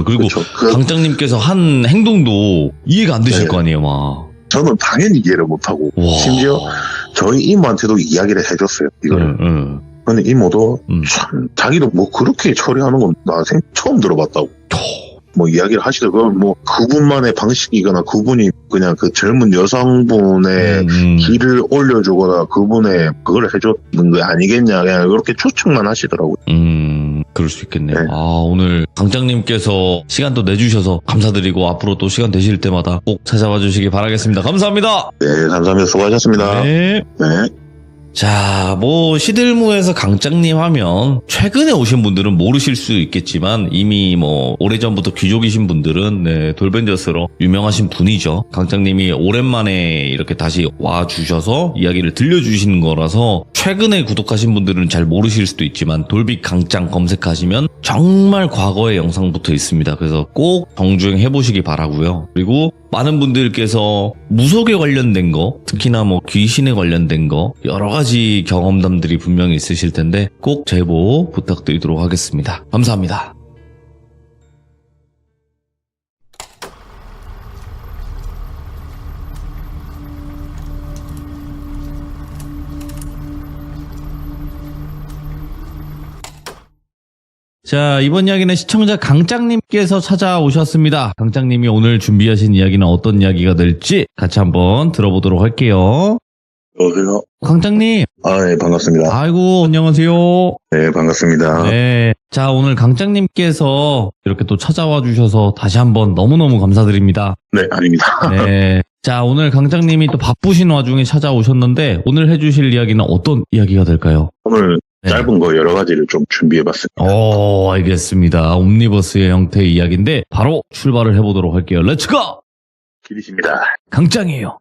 그리고 그렇죠. 강장님께서 한 행동도 이해가 안 되실 네. 거 아니에요, 막. 저는 당연히 이해를 못하고, 와. 심지어 저희 이모한테도 이야기를 해줬어요, 이거를. 근데 이모도 참 자기도 뭐 그렇게 처리하는 건 나 처음 들어봤다고. 뭐 이야기를 하시더라고요. 뭐 그분만의 방식이거나 그분이 그냥 그 젊은 여성분의 길을 올려주거나 그분의 그걸 해줬는 게 아니겠냐, 그냥 이렇게 추측만 하시더라고요. 그럴 수 있겠네요. 네. 아, 오늘 강장님께서 시간 또 내주셔서 감사드리고 앞으로 또 시간 되실 때마다 꼭 찾아와 주시기 바라겠습니다. 감사합니다. 네, 감사합니다. 수고하셨습니다. 네. 네. 자, 뭐 시들무에서 강장님 하면 최근에 오신 분들은 모르실 수 있겠지만 이미 뭐 오래전부터 귀족이신 분들은 네, 돌벤져스로 유명하신 분이죠. 강장님이 오랜만에 이렇게 다시 와주셔서 이야기를 들려주시는 거라서 최근에 구독하신 분들은 잘 모르실 수도 있지만 돌비 강장 검색하시면 정말 과거의 영상부터 있습니다. 그래서 꼭 정주행 해보시기 바라고요. 그리고 많은 분들께서 무속에 관련된 거, 특히나 뭐 귀신에 관련된 거 여러 가지 경험담들이 분명히 있으실 텐데 꼭 제보 부탁드리도록 하겠습니다. 감사합니다. 자, 이번 이야기는 시청자 강장님께서 찾아오셨습니다. 강장님이 오늘 준비하신 이야기는 어떤 이야기가 될지 같이 한번 들어보도록 할게요. 여보세요? 강장님. 아, 네, 반갑습니다. 아이고, 안녕하세요. 네, 반갑습니다. 네. 자, 오늘 강장님께서 이렇게 또 찾아와 주셔서 다시 한번 너무너무 감사드립니다. 네, 아닙니다. 네. 자, 오늘 강장님이 또 바쁘신 와중에 찾아오셨는데 오늘 해주실 이야기는 어떤 이야기가 될까요? 오늘 네. 짧은 거 여러 가지를 좀 준비해봤습니다. 알겠습니다. 옴니버스의 형태의 이야기인데 바로 출발을 해보도록 할게요. 렛츠고! 길이십니다. 강장이에요.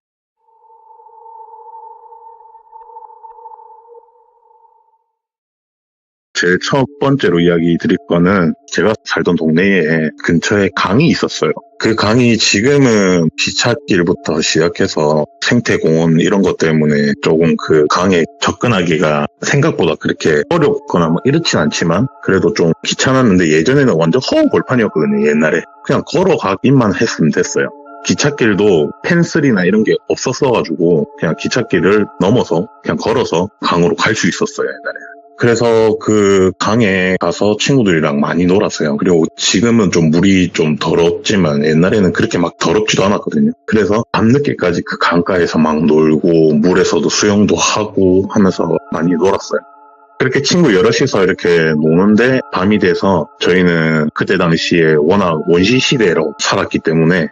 제일 첫 번째로 이야기 드릴 거는 제가 살던 동네에 근처에 강이 있었어요. 그 강이 지금은 기찻길부터 시작해서 생태공원 이런 것 때문에 조금 그 강에 접근하기가 생각보다 그렇게 어렵거나 뭐 이렇진 않지만 그래도 좀 귀찮았는데 예전에는 완전 허허벌판이었거든요. 옛날에 그냥 걸어가기만 했으면 됐어요. 기찻길도 펜슬이나 이런 게 없었어가지고 그냥 기찻길을 넘어서 그냥 걸어서 강으로 갈 수 있었어요. 옛날에. 그래서 그 강에 가서 친구들이랑 많이 놀았어요. 그리고 지금은 좀 물이 좀 더럽지만 옛날에는 그렇게 막 더럽지도 않았거든요. 그래서 밤늦게까지 그 강가에서 막 놀고 물에서도 수영도 하고 하면서 많이 놀았어요. 그렇게 친구 여럿이서 이렇게 노는데 밤이 돼서 저희는 그때 당시에 워낙 원시 시대로 살았기 때문에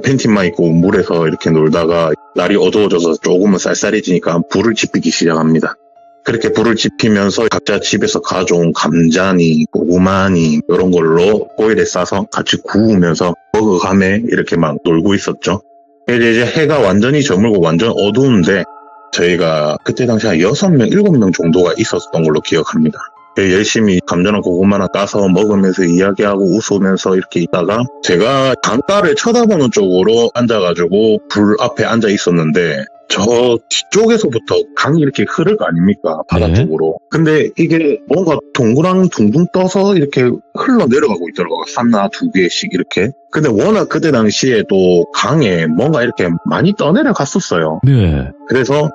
팬티만 입고 물에서 이렇게 놀다가 날이 어두워져서 조금은 쌀쌀해지니까 불을 지피기 시작합니다. 그렇게 불을 지피면서 각자 집에서 가져온 감자니 고구마니 이런 걸로 오일에 싸서 같이 구우면서 먹어가며 이렇게 막 놀고 있었죠. 이제 해가 완전히 저물고 완전 어두운데 저희가 그때 당시 한 6명, 7명 정도가 있었던 걸로 기억합니다. 열심히 감자나 고구마나 까서 먹으면서 이야기하고 웃으면서 이렇게 있다가 제가 강가를 쳐다보는 쪽으로 앉아가지고 불 앞에 앉아 있었는데 저 뒤쪽에서부터 강이 이렇게 흐를 거 아닙니까? 바다 네. 쪽으로. 근데 이게 뭔가 동그랑 둥둥 떠서 이렇게 흘러내려가고 있더라고요. 하나, 두 개씩 이렇게. 근데 워낙 그때 당시에도 강에 뭔가 이렇게 많이 떠내려 갔었어요. 네. 그래서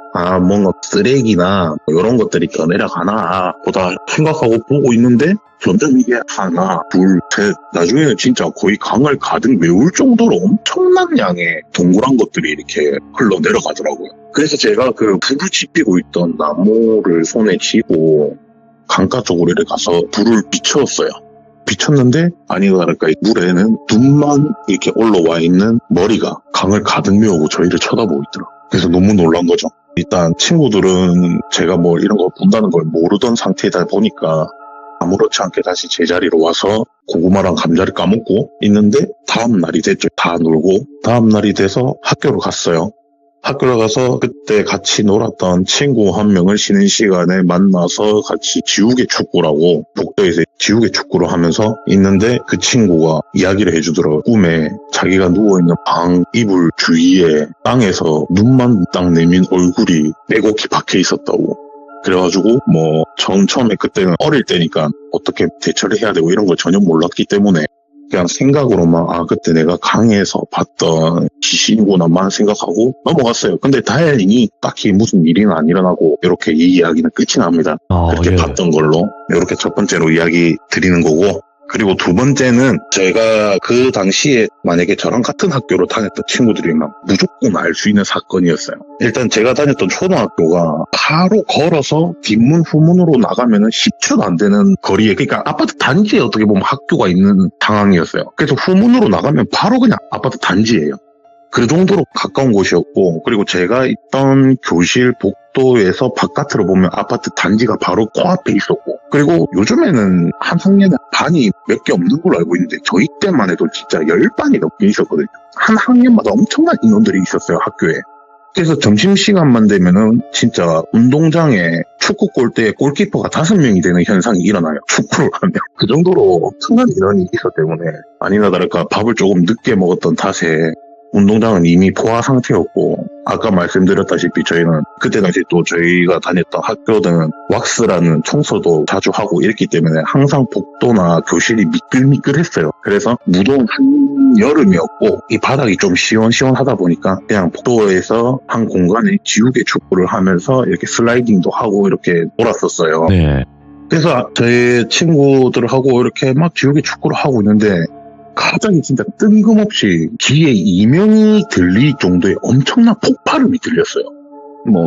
뭔가 쓰레기나 이런 것들이 떠내려가나 보다 생각하고 보고 있는데 점점 이게 하나, 둘, 셋 나중에는 진짜 거의 강을 가득 메울 정도로 엄청난 양의 동그란 것들이 이렇게 흘러내려가더라고요. 그래서 제가 그 불을 지피고 있던 나무를 손에 쥐고 강가 쪽으로 이렇게 가서 불을 비추었어요. 비쳤는데 아니나 다를까 물에는 눈만 이렇게 올라와 있는 머리가 강을 가득 메우고 저희를 쳐다보고 있더라고요. 그래서 너무 놀란 거죠. 일단 친구들은 제가 뭐 이런 거 본다는 걸 모르던 상태이다 보니까 아무렇지 않게 다시 제자리로 와서 고구마랑 감자를 까먹고 있는데 다음 날이 됐죠. 다 놀고 다음 날이 돼서 학교로 갔어요. 학교를 가서 그때 같이 놀았던 친구 한 명을 쉬는 시간에 만나서 같이 지우개 축구라고 복도에서 지우개 축구를 하면서 있는데 그 친구가 이야기를 해주더라고요. 꿈에 자기가 누워있는 방 이불 주위에 땅에서 눈만 딱 내민 얼굴이 빼곡히 박혀 있었다고. 그래가지고 처음에 그때는 어릴 때니까 어떻게 대처를 해야 되고 이런 걸 전혀 몰랐기 때문에 그냥 생각으로만 그때 내가 강에서 봤던 귀신이구나만 생각하고 넘어갔어요. 근데 다행히 딱히 무슨 일은 안 일어나고 이렇게 이 이야기는 끝이 납니다. 그렇게 예. 봤던 걸로 이렇게 첫 번째로 이야기 드리는 거고, 그리고 두 번째는 제가 그 당시에 만약에 저랑 같은 학교로 다녔던 친구들이면 무조건 알 수 있는 사건이었어요. 일단 제가 다녔던 초등학교가 바로 걸어서 뒷문 후문으로 나가면은 10초도 안 되는 거리에, 그러니까 아파트 단지에 어떻게 보면 학교가 있는 상황이었어요. 그래서 후문으로 나가면 바로 그냥 아파트 단지예요. 그 정도로 가까운 곳이었고, 그리고 제가 있던 교실 복도에서 바깥으로 보면 아파트 단지가 바로 코앞에 있었고, 그리고 요즘에는 한 학년에 반이 몇 개 없는 걸로 알고 있는데 저희 때만 해도 진짜 10반이 넘게 있었거든요. 한 학년마다 엄청난 인원들이 있었어요, 학교에. 그래서 점심시간만 되면은 진짜 운동장에 축구 골대에 골키퍼가 5명이 되는 현상이 일어나요. 축구를 하면. 그 정도로 엄청난 인원이 있었기 때문에 아니나 다를까 밥을 조금 늦게 먹었던 탓에 운동장은 이미 포화 상태였고, 아까 말씀드렸다시피 저희는 그때 당시 또 저희가 다녔던 학교는 왁스라는 청소도 자주 하고 이랬기 때문에 항상 복도나 교실이 미끌미끌했어요. 그래서 무더운 한여름이었고 이 바닥이 좀 시원시원하다 보니까 그냥 복도에서 한 공간에 지우개 축구를 하면서 이렇게 슬라이딩도 하고 이렇게 놀았었어요. 네. 그래서 저희 친구들하고 이렇게 막 지우개 축구를 하고 있는데 갑자기 진짜 뜬금없이 귀에 이명이 들릴 정도의 엄청난 폭발음이 들렸어요.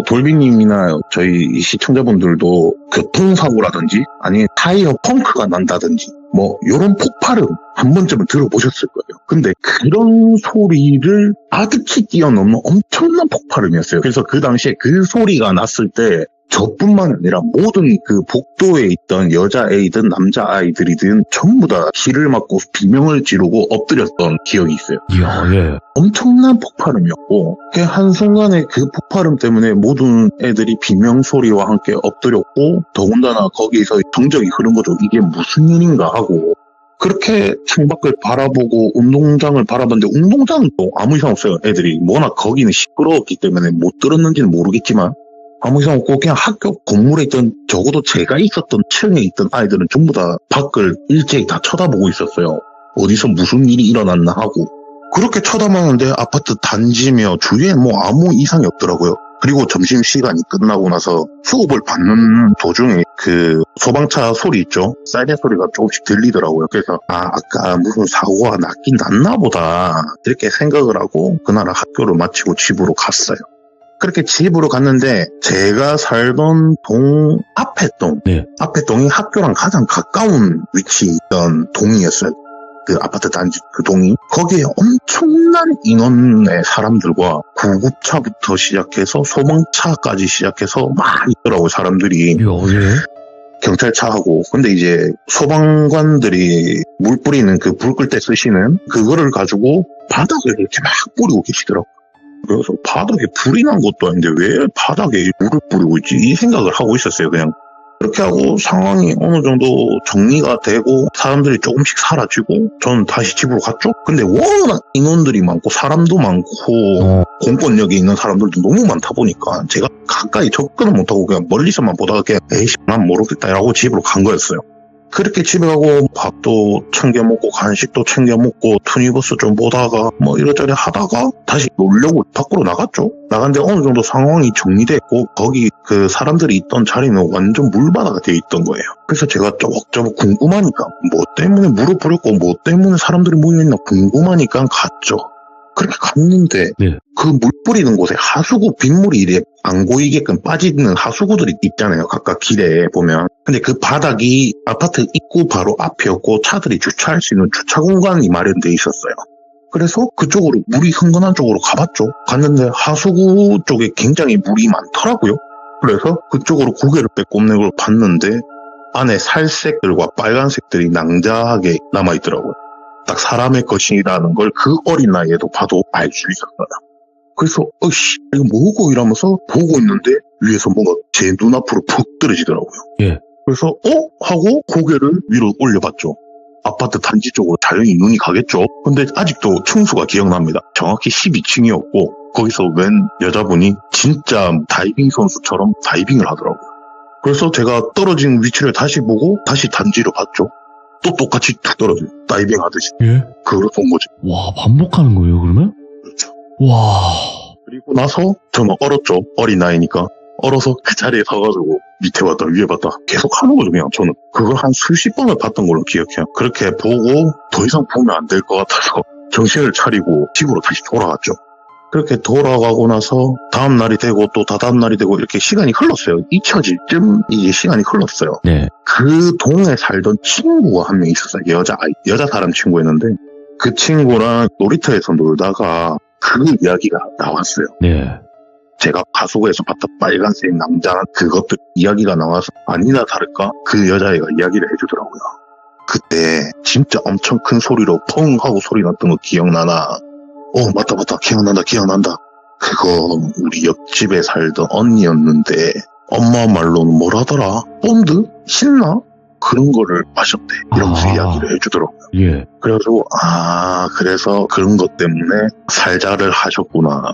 돌비님이나 저희 이 시청자분들도 교통사고라든지 아니면 타이어 펑크가 난다든지 이런 폭발음 한 번쯤은 들어보셨을 거예요. 근데 그런 소리를 아득히 뛰어넘는 엄청난 폭발음이었어요. 그래서 그 당시에 그 소리가 났을 때 저뿐만 아니라 모든 그 복도에 있던 여자아이든 남자아이들이든 전부 다 귀를 막고 비명을 지르고 엎드렸던 기억이 있어요. 이야, 예. 엄청난 폭발음이었고 한순간에 그 폭발음 때문에 모든 애들이 비명 소리와 함께 엎드렸고, 더군다나 거기서 정적이 흐른 거죠. 이게 무슨 일인가 하고 그렇게 창밖을 바라보고 운동장을 바라봤는데 운동장은 또 아무 이상 없어요. 애들이 워낙 거기는 시끄러웠기 때문에 못 들었는지는 모르겠지만 아무 이상 없고 그냥 학교 건물에 있던, 적어도 제가 있었던 층에 있던 아이들은 전부 다 밖을 일제히 다 쳐다보고 있었어요. 어디서 무슨 일이 일어났나 하고. 그렇게 쳐다봤는데 아파트 단지며 주위에 아무 이상이 없더라고요. 그리고 점심시간이 끝나고 나서 수업을 받는 도중에 그 소방차 소리 있죠? 사이렌 소리가 조금씩 들리더라고요. 그래서 아까 무슨 사고가 났긴 났나 보다 이렇게 생각을 하고 그날 학교를 마치고 집으로 갔어요. 그렇게 집으로 갔는데 제가 살던 동 앞에 동, 네. 앞에 동이 학교랑 가장 가까운 위치에 있던 동이었어요. 그 아파트 단지 그 동이. 거기에 엄청난 인원의 사람들과 구급차부터 시작해서 소방차까지 시작해서 많이 있더라고요, 사람들이. 이야, 예. 경찰차하고. 근데 이제 소방관들이 물 뿌리는 그 불 끌 때 쓰시는 그거를 가지고 바닥을 이렇게 막 뿌리고 계시더라고요. 그래서 바닥에 불이 난 것도 아닌데 왜 바닥에 물을 뿌리고 있지? 이 생각을 하고 있었어요, 그냥. 그렇게 하고 상황이 어느 정도 정리가 되고 사람들이 조금씩 사라지고 저는 다시 집으로 갔죠. 근데 워낙 인원들이 많고 사람도 많고 공권력에 있는 사람들도 너무 많다 보니까 제가 가까이 접근을 못하고 그냥 멀리서만 보다가 그냥 에이씨 난 모르겠다 라고 집으로 간 거였어요. 그렇게 집에 가고 밥도 챙겨 먹고 간식도 챙겨 먹고 투니버스 좀 보다가 뭐 이러저러 하다가 다시 놀려고 밖으로 나갔죠. 나갔는데 어느 정도 상황이 정리됐고 거기 그 사람들이 있던 자리는 완전 물바다가 되어 있던 거예요. 그래서 제가 쪼박쪼박 궁금하니까 뭐 때문에 물어보렸고 뭐 때문에 사람들이 모여있나 궁금하니까 갔죠. 그렇게 갔는데 네. 그 물 뿌리는 곳에 하수구 빗물이 이래 안 고이게끔 빠지는 하수구들이 있잖아요. 각각 길에 보면. 근데 그 바닥이 아파트 입구 바로 앞이었고 차들이 주차할 수 있는 주차 공간이 마련돼 있었어요. 그래서 그쪽으로 물이 흥건한 쪽으로 가봤죠. 갔는데 하수구 쪽에 굉장히 물이 많더라고요. 그래서 그쪽으로 고개를 빼꼼내고 봤는데 안에 살색들과 빨간색들이 낭자하게 남아있더라고요. 딱 사람의 것이라는 걸 그 어린 나이에도 봐도 알 수 있었어요. 그래서 어이씨 이거 뭐고 이러면서 보고 있는데 위에서 뭔가 제 눈앞으로 푹 떨어지더라고요. 예. 그래서 하고 고개를 위로 올려봤죠. 아파트 단지 쪽으로 당연히 눈이 가겠죠. 근데 아직도 층수가 기억납니다. 정확히 12층이었고 거기서 웬 여자분이 진짜 다이빙 선수처럼 다이빙을 하더라고요. 그래서 제가 떨어진 위치를 다시 보고 다시 단지로 봤죠. 또 똑같이 툭 떨어져요. 다이빙 하듯이. 예? 그걸 본 거죠. 와, 반복하는 거예요, 그러면? 그렇죠. 와. 그리고 나서 저는 얼었죠. 어린 나이니까. 얼어서 그 자리에 서가지고 밑에 봤다 위에 봤다 계속 하는 거죠. 그냥 저는 그걸 한 수십 번을 봤던 걸로 기억해요. 그렇게 보고 더 이상 보면 안 될 것 같아서 정신을 차리고 집으로 다시 돌아갔죠. 그렇게 돌아가고 나서 다음 날이 되고 또 다다음 날이 되고 이렇게 시간이 흘렀어요. 잊혀질 쯤 이게 시간이 흘렀어요. 네. 그 동에 살던 친구가 한 명 있었어요. 여자 사람 친구였는데 그 친구랑 놀이터에서 놀다가 그 이야기가 나왔어요. 네. 제가 하수구에서 봤던 빨간색 남자 그것들 이야기가 나와서 아니나 다를까 그 여자애가 이야기를 해주더라고요. 그때 진짜 엄청 큰 소리로 펑 하고 소리 났던 거 기억나나? 맞다 기억난다. 그거 우리 옆집에 살던 언니였는데 엄마 말로는 뭐라더라? 본드? 신나? 그런 거를 마셨대. 이러면서 이야기를 해주더라고요. 예. 그래가지고 그래서 그런 것 때문에 살자를 하셨구나.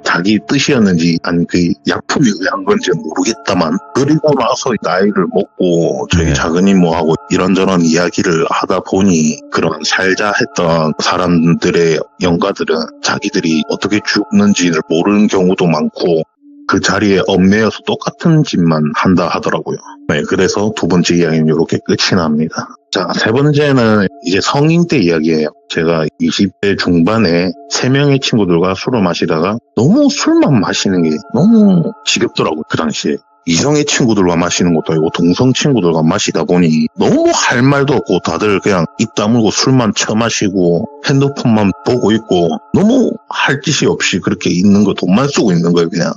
자기 뜻이었는지 아니 그 약품이 의한 건지 모르겠다만 그리고 나서 나이를 먹고 저희 네. 작은 이모하고 이런저런 이야기를 하다 보니 그런 살자 했던 사람들의 영가들은 자기들이 어떻게 죽는지를 모르는 경우도 많고 그 자리에 얽매여서 똑같은 짓만 한다 하더라고요. 네, 그래서 두 번째 이야기는 이렇게 끝이 납니다. 자, 세 번째는 이제 성인 때 이야기예요. 제가 20대 중반에 3명의 친구들과 술을 마시다가 너무 술만 마시는 게 너무 지겹더라고요. 그 당시에. 이성의 친구들과 마시는 것도 아니고 동성 친구들과 마시다 보니 너무 할 말도 없고 다들 그냥 입 다물고 술만 처마시고 핸드폰만 보고 있고 너무 할 짓이 없이 그렇게 있는 거 돈만 쓰고 있는 거예요 그냥.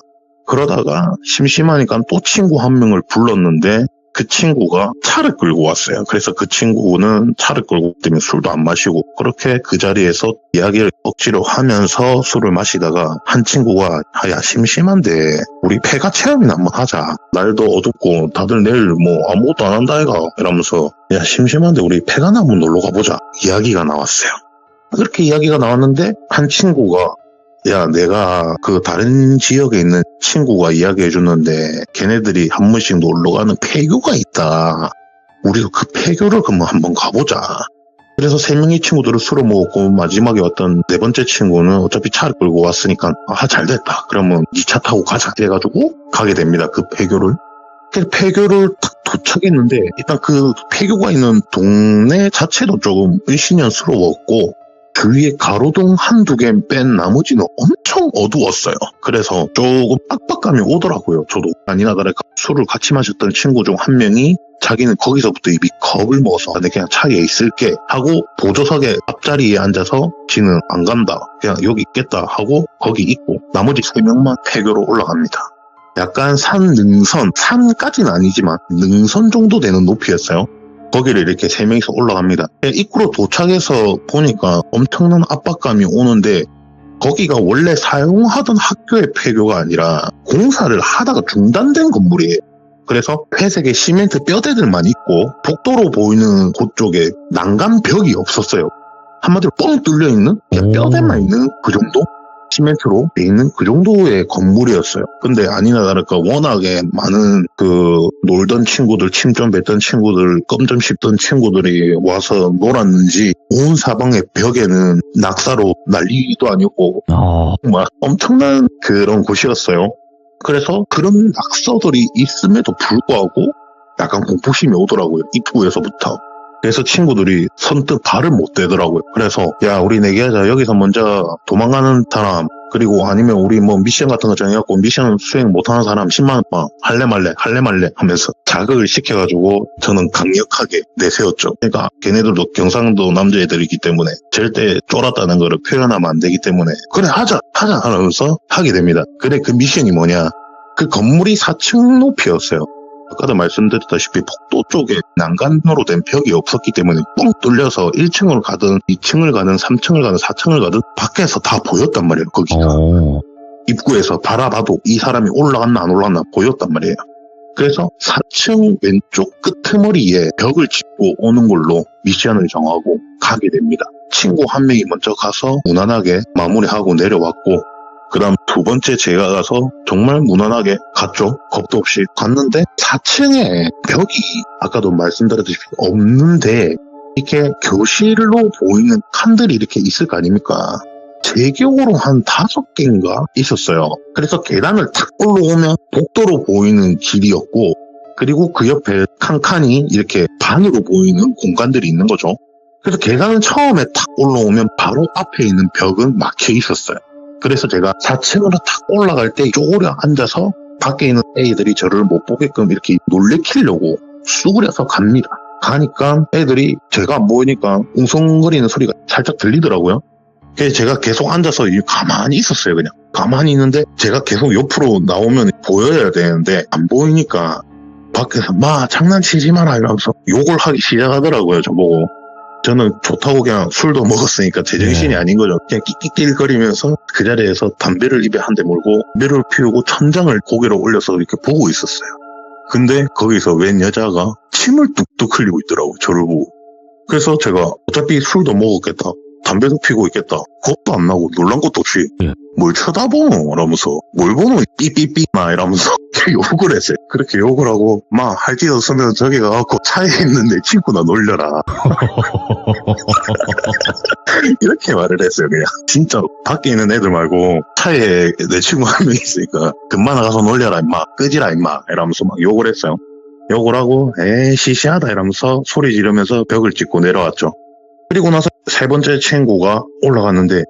그러다가 심심하니까 또 친구 한 명을 불렀는데 그 친구가 차를 끌고 왔어요. 그래서 그 친구는 차를 끌고 때문에 술도 안 마시고 그렇게 그 자리에서 이야기를 억지로 하면서 술을 마시다가 한 친구가 야 심심한데 우리 폐가 체험이나 한번 하자. 날도 어둡고 다들 내일 뭐 아무것도 안 한다 해가 이러면서 야 심심한데 우리 폐가나 한번 놀러 가보자. 이야기가 나왔어요. 그렇게 이야기가 나왔는데 한 친구가 야 내가 그 다른 지역에 있는 친구가 이야기해줬는데 걔네들이 한 번씩 놀러가는 폐교가 있다. 우리도 그 폐교를 그럼 한번 가보자. 그래서 3명의 친구들을 술을 먹었고 마지막에 왔던 네 번째 친구는 어차피 차를 끌고 왔으니까 잘됐다. 그러면 네 차 타고 가자 해가지고 가게 됩니다. 그 폐교를. 그래서 폐교를 딱 도착했는데 일단 그 폐교가 있는 동네 자체도 조금 을씨년스러웠고 주위에 가로등 한두 개 뺀 나머지는 엄청 어두웠어요. 그래서 조금 빡빡감이 오더라고요. 저도 아니나 다를까 술을 같이 마셨던 친구 중 한 명이 자기는 거기서부터 이미 겁을 먹어서 내가 그냥 차에 있을게 하고 보조석에 앞자리에 앉아서 지는 안 간다. 그냥 여기 있겠다 하고 거기 있고 나머지 3명만 폐교로 올라갑니다. 약간 산 능선, 산까지는 아니지만 능선 정도 되는 높이였어요. 거기를 이렇게 3명이서 올라갑니다. 입구로 도착해서 보니까 엄청난 압박감이 오는데 거기가 원래 사용하던 학교의 폐교가 아니라 공사를 하다가 중단된 건물이에요. 그래서 회색의 시멘트 뼈대들만 있고 복도로 보이는 그쪽에 난간벽이 없었어요. 한마디로 뻥 뚫려있는 그냥 뼈대만 있는 그 정도? 시멘트로 돼 있는 그 정도의 건물이었어요. 근데 아니나 다를까 워낙에 많은 그 놀던 친구들, 침 좀 뱉던 친구들, 껌 좀 씹던 친구들이 와서 놀았는지 온 사방의 벽에는 낙사로 난리도 아니었고 정말 엄청난 그런 곳이었어요. 그래서 그런 낙서들이 있음에도 불구하고 약간 공포심이 오더라고요. 입구에서부터. 그래서 친구들이 선뜻 발을 못 대더라고요. 그래서 야 우리 내기하자. 여기서 먼저 도망가는 사람 그리고 아니면 우리 뭐 미션 같은 거 정해갖고 미션 수행 못하는 사람 10만 원 할래 말래 하면서 자극을 시켜가지고 저는 강력하게 내세웠죠. 그러니까 걔네들도 경상도 남자애들이기 때문에 절대 쫄았다는 거를 표현하면 안 되기 때문에 그래 하자 하면서 하게 됩니다. 그래 그 미션이 뭐냐. 그 건물이 4층 높이였어요. 아까도 말씀드렸다시피 복도 쪽에 난간으로 된 벽이 없었기 때문에 뻥 뚫려서 1층으로 가든 2층을 가든 3층을 가든 4층을 가든 밖에서 다 보였단 말이에요. 거기가. 입구에서 바라봐도 이 사람이 올라갔나 안 올라갔나 보였단 말이에요. 그래서 4층 왼쪽 끄트머리에 벽을 짚고 오는 걸로 미션을 정하고 가게 됩니다. 친구 한 명이 먼저 가서 무난하게 마무리하고 내려왔고 그 다음 두 번째 제가 가서 정말 무난하게 갔죠. 겁도 없이 갔는데 4층에 벽이 아까도 말씀드렸듯이 없는데 이렇게 교실로 보이는 칸들이 이렇게 있을 거 아닙니까? 제 기억으로 한 5개인가 있었어요. 그래서 계단을 탁 올라오면 복도로 보이는 길이었고 그리고 그 옆에 칸칸이 이렇게 반으로 보이는 공간들이 있는 거죠. 그래서 계단은 처음에 탁 올라오면 바로 앞에 있는 벽은 막혀 있었어요. 그래서 제가 4층으로 탁 올라갈 때 쪼그려 앉아서 밖에 있는 애들이 저를 못 보게끔 이렇게 놀래키려고 수그려서 갑니다. 가니까 애들이 제가 안 보이니까 웅성거리는 소리가 살짝 들리더라고요. 그래서 제가 계속 앉아서 가만히 있었어요. 그냥 가만히 있는데 제가 계속 옆으로 나오면 보여야 되는데 안 보이니까 밖에서 마 장난치지 마라 이러면서 욕을 하기 시작하더라고요. 저보고. 저는 좋다고 그냥 술도 먹었으니까 제정신이 아닌 거죠. 그냥 끽끽낄거리면서 그 자리에서 담배를 입에 한 대 물고 담배를 피우고 천장을 고개로 올려서 이렇게 보고 있었어요. 근데 거기서 웬 여자가 침을 뚝뚝 흘리고 있더라고요. 저를 보고. 그래서 제가 어차피 술도 먹었겠다. 담배도 피고 있겠다. 겁도 안 나고 놀란 것도 없이 뭘 쳐다보노? 이러면서 뭘 보노? 삐삐삐 막 이러면서 욕을 했어요. 그렇게 욕을 하고 막 할 게 없으면 저기 가갖고 차에 있는 내 친구나 놀려라. 이렇게 말을 했어요. 그냥 진짜 밖에 있는 애들 말고 차에 내 친구 한 명 있으니까 금방 나가서 놀려라 임마 끄지라 임마 이러면서 막 욕을 했어요. 욕을 하고 에이 시시하다 이러면서 소리 지르면서 벽을 짚고 내려왔죠. 그리고 나서 세 번째 친구가 올라갔는데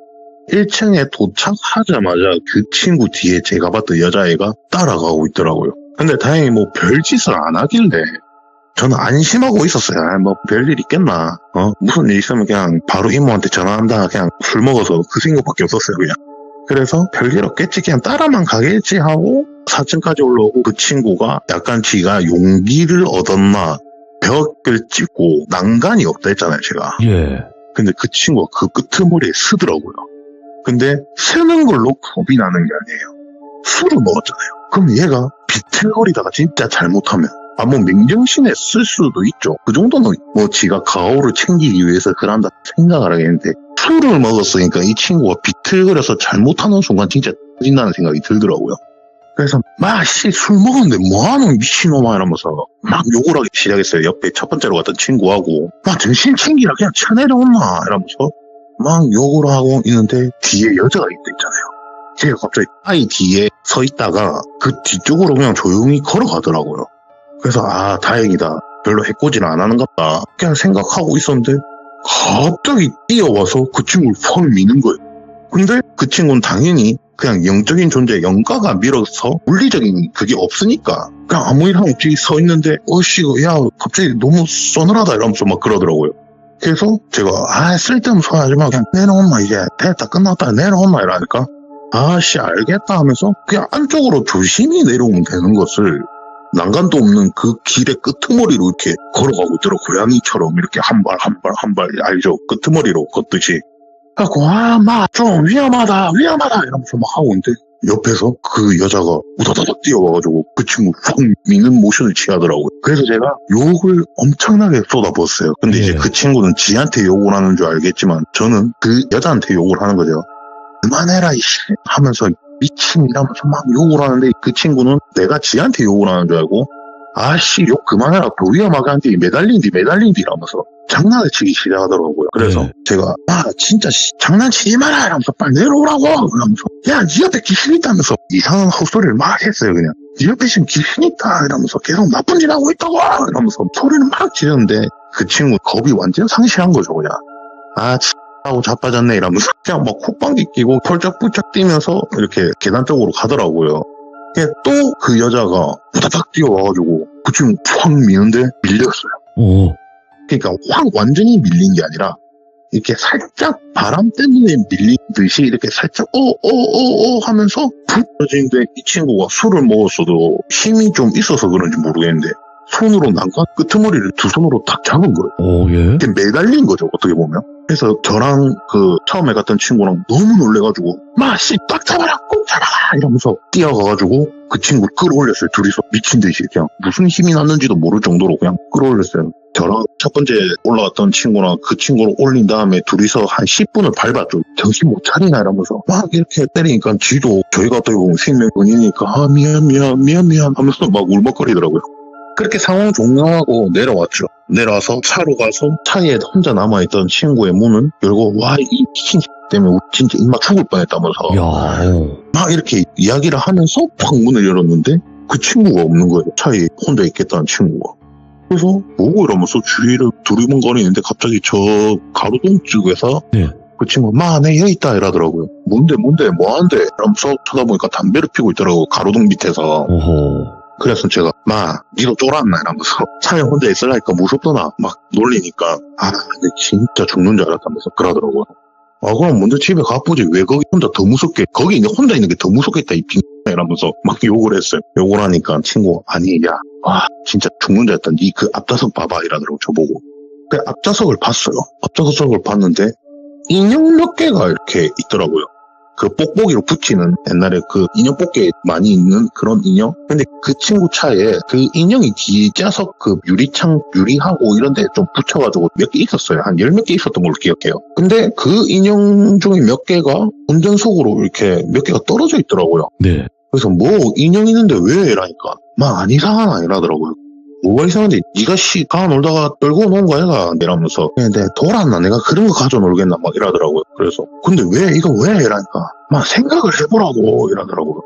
1층에 도착하자마자 그 친구 뒤에 제가 봤던 여자애가 따라가고 있더라고요. 근데 다행히 뭐 별짓을 안 하길래 저는 안심하고 있었어요. 뭐 별일 있겠나. 무슨 일 있으면 그냥 바로 이모한테 전화한다. 그냥 술 먹어서 그 생각밖에 없었어요. 그냥. 그래서 별일 없겠지. 그냥 따라만 가겠지 하고 4층까지 올라오고 그 친구가 약간 지가 용기를 얻었나 벽을 찍고 난간이 없다 했잖아요. 제가. 예. 근데 그 친구가 그 끄트머리에 쓰더라고요. 근데 쓰는 걸로 겁이 나는 게 아니에요. 술을 먹었잖아요. 그럼 얘가 비틀거리다가 진짜 잘못하면 뭐 맹정신에 쓸 수도 있죠. 그 정도는 뭐 지가 가오를 챙기기 위해서 그런다 생각을 하겠는데 술을 먹었으니까 이 친구가 비틀거려서 잘못하는 순간 진짜 터진다는 생각이 들더라고요. 그래서 막 씨 술 먹었는데 뭐하는 미친놈아 이러면서 막 욕을 하기 시작했어요. 옆에 첫 번째로 갔던 친구하고 막 정신 챙기라 그냥 쳐내려온나 이러면서 막 욕을 하고 있는데 뒤에 여자가 있잖아요. 제가 갑자기 아이 뒤에 서 있다가 그 뒤쪽으로 그냥 조용히 걸어가더라고요. 그래서 다행이다. 별로 해코지는 안 하는갑다. 그냥 생각하고 있었는데 갑자기 뛰어와서 그 친구를 퍽 미는 거예요. 근데 그 친구는 당연히 그냥 영적인 존재, 영가가 밀어서 물리적인 그게 없으니까 그냥 아무 일 없이 서 있는데 야 갑자기 너무 서늘하다 이러면서 막 그러더라고요. 그래서 제가 쓸데없는 소리 하지 마. 그냥 내려온나 이제 됐다 끝났다 내려온나 이러니까 알겠다 하면서 그냥 안쪽으로 조심히 내려오면 되는 것을 난간도 없는 그 길의 끄트머리로 이렇게 걸어가고 있더라. 고양이처럼 이렇게 한 발 알죠? 끄트머리로 걷듯이. 그래갖고 좀 위험하다 이러면서 막 하고 있는데 옆에서 그 여자가 우다다닥 뛰어와가지고 그 친구 팍 미는 모션을 취하더라고요. 그래서 제가 욕을 엄청나게 쏟아부었어요. 근데 이제 그 친구는 지한테 욕을 하는 줄 알겠지만 저는 그 여자한테 욕을 하는 거죠. 그만해라 이씨 하면서 미친 이러면서 막 욕을 하는데 그 친구는 내가 지한테 욕을 하는 줄 알고 아씨 욕 그만해라 더 위험하게 한뒤 매달린디 이러면서 장난을 치기 시작하더라고요. 그래서 네. 제가 진짜 장난치지 마라 이러면서 빨리 내려오라고 이러면서 야 니 옆에 귀신 있다면서 이상한 헛소리를 막 했어요. 그냥 니 옆에 지금 귀신 있다 이러면서 계속 나쁜 짓 하고 있다고 이러면서 소리를 막 지르는데 그 친구 겁이 완전 상실한 거죠. 그냥 하고 자빠졌네 이러면서 그냥 막 콧방귀 끼고 펄쩍펄쩍 뛰면서 이렇게 계단 쪽으로 가더라고요. 또 그 여자가 후다닥 뛰어와가지고 그 친구 확 미는데 밀렸어요. 오. 그러니까 확 완전히 밀린 게 아니라 이렇게 살짝 바람 때문에 밀린 듯이 이렇게 살짝 하면서 푹 떨어지는데 이 친구가 술을 먹었어도 힘이 좀 있어서 그런지 모르겠는데 손으로 난간 끄트머리를 두 손으로 딱 잡은 거예요. 오, 예. 이렇게 매달린 거죠, 어떻게 보면. 그래서 저랑 그 처음에 갔던 친구랑 너무 놀래가지고 마씨 딱 잡아라 꼭 잡아라 이러면서 뛰어가가지고 그 친구를 끌어올렸어요. 둘이서 미친 듯이 그냥 무슨 힘이 났는지도 모를 정도로 그냥 끌어올렸어요. 저랑 첫 번째 올라갔던 친구랑 그 친구를 올린 다음에 둘이서 한 10분을 밟았죠. 정신 못 차리나 이러면서 막 이렇게 때리니까 지도 저희가 어떻게 보면 생명권이니까 미안 하면서 막 울먹거리더라고요. 그렇게 상황 종료하고 내려왔죠. 내려와서 차로 가서 차에 혼자 남아있던 친구의 문을 열고 이 미친 때문에 진짜 입맛 죽을 뻔했다면서 야. 막 이렇게 이야기를 하면서 팍 문을 열었는데 그 친구가 없는 거예요. 차에 혼자 있겠다는 친구가. 그래서 뭐고 이러면서 주위를 두리번거리는데 갑자기 저 가로등 쪽에서 네. 그 친구가 내 여기 있다 이러더라고요. 뭔데 뭐한데 이러면서 쳐다보니까 담배를 피고 있더라고요. 가로등 밑에서. 오호. 그래서 제가 니도 쫄았나 이러면서 차에 혼자 있으라니까 무섭더나 막 놀리니까 내 진짜 죽는 줄 알았다면서 그러더라고요. 그럼 먼저 집에 가보지 왜 거기 혼자 더 무섭게 거기 혼자 있는 게 더 무섭겠다 이 빙 이러면서 막 욕을 했어요. 욕을 하니까 친구가 진짜 죽는 줄 알았다. 니 그 앞좌석 봐봐 이러더라고 저보고. 그 앞좌석을 봤어요. 앞좌석을 봤는데 인형 몇 개가 이렇게 있더라고요. 그 뽁뽁이로 붙이는 옛날에 그 인형 뽑기에 많이 있는 그런 인형? 근데 그 친구 차에 그 인형이 뒷좌석 그 유리하고 이런 데 좀 붙여가지고 몇 개 있었어요. 한 10몇 개 있었던 걸로 기억해요. 근데 그 인형 중에 몇 개가 운전석으로 이렇게 몇 개가 떨어져 있더라고요. 네. 그래서 인형 있는데 왜 이러니까 안 이상하나 이러더라고요. 뭐가 이상한데 니가 가 놀다가 떨고 놓은 거 아이가 이러면서 내가 돌았나 내가 그런 거 가져 놀겠나 막 이러더라고요. 그래서 근데 이거 왜 이러니까 생각을 해보라고 이러더라고요.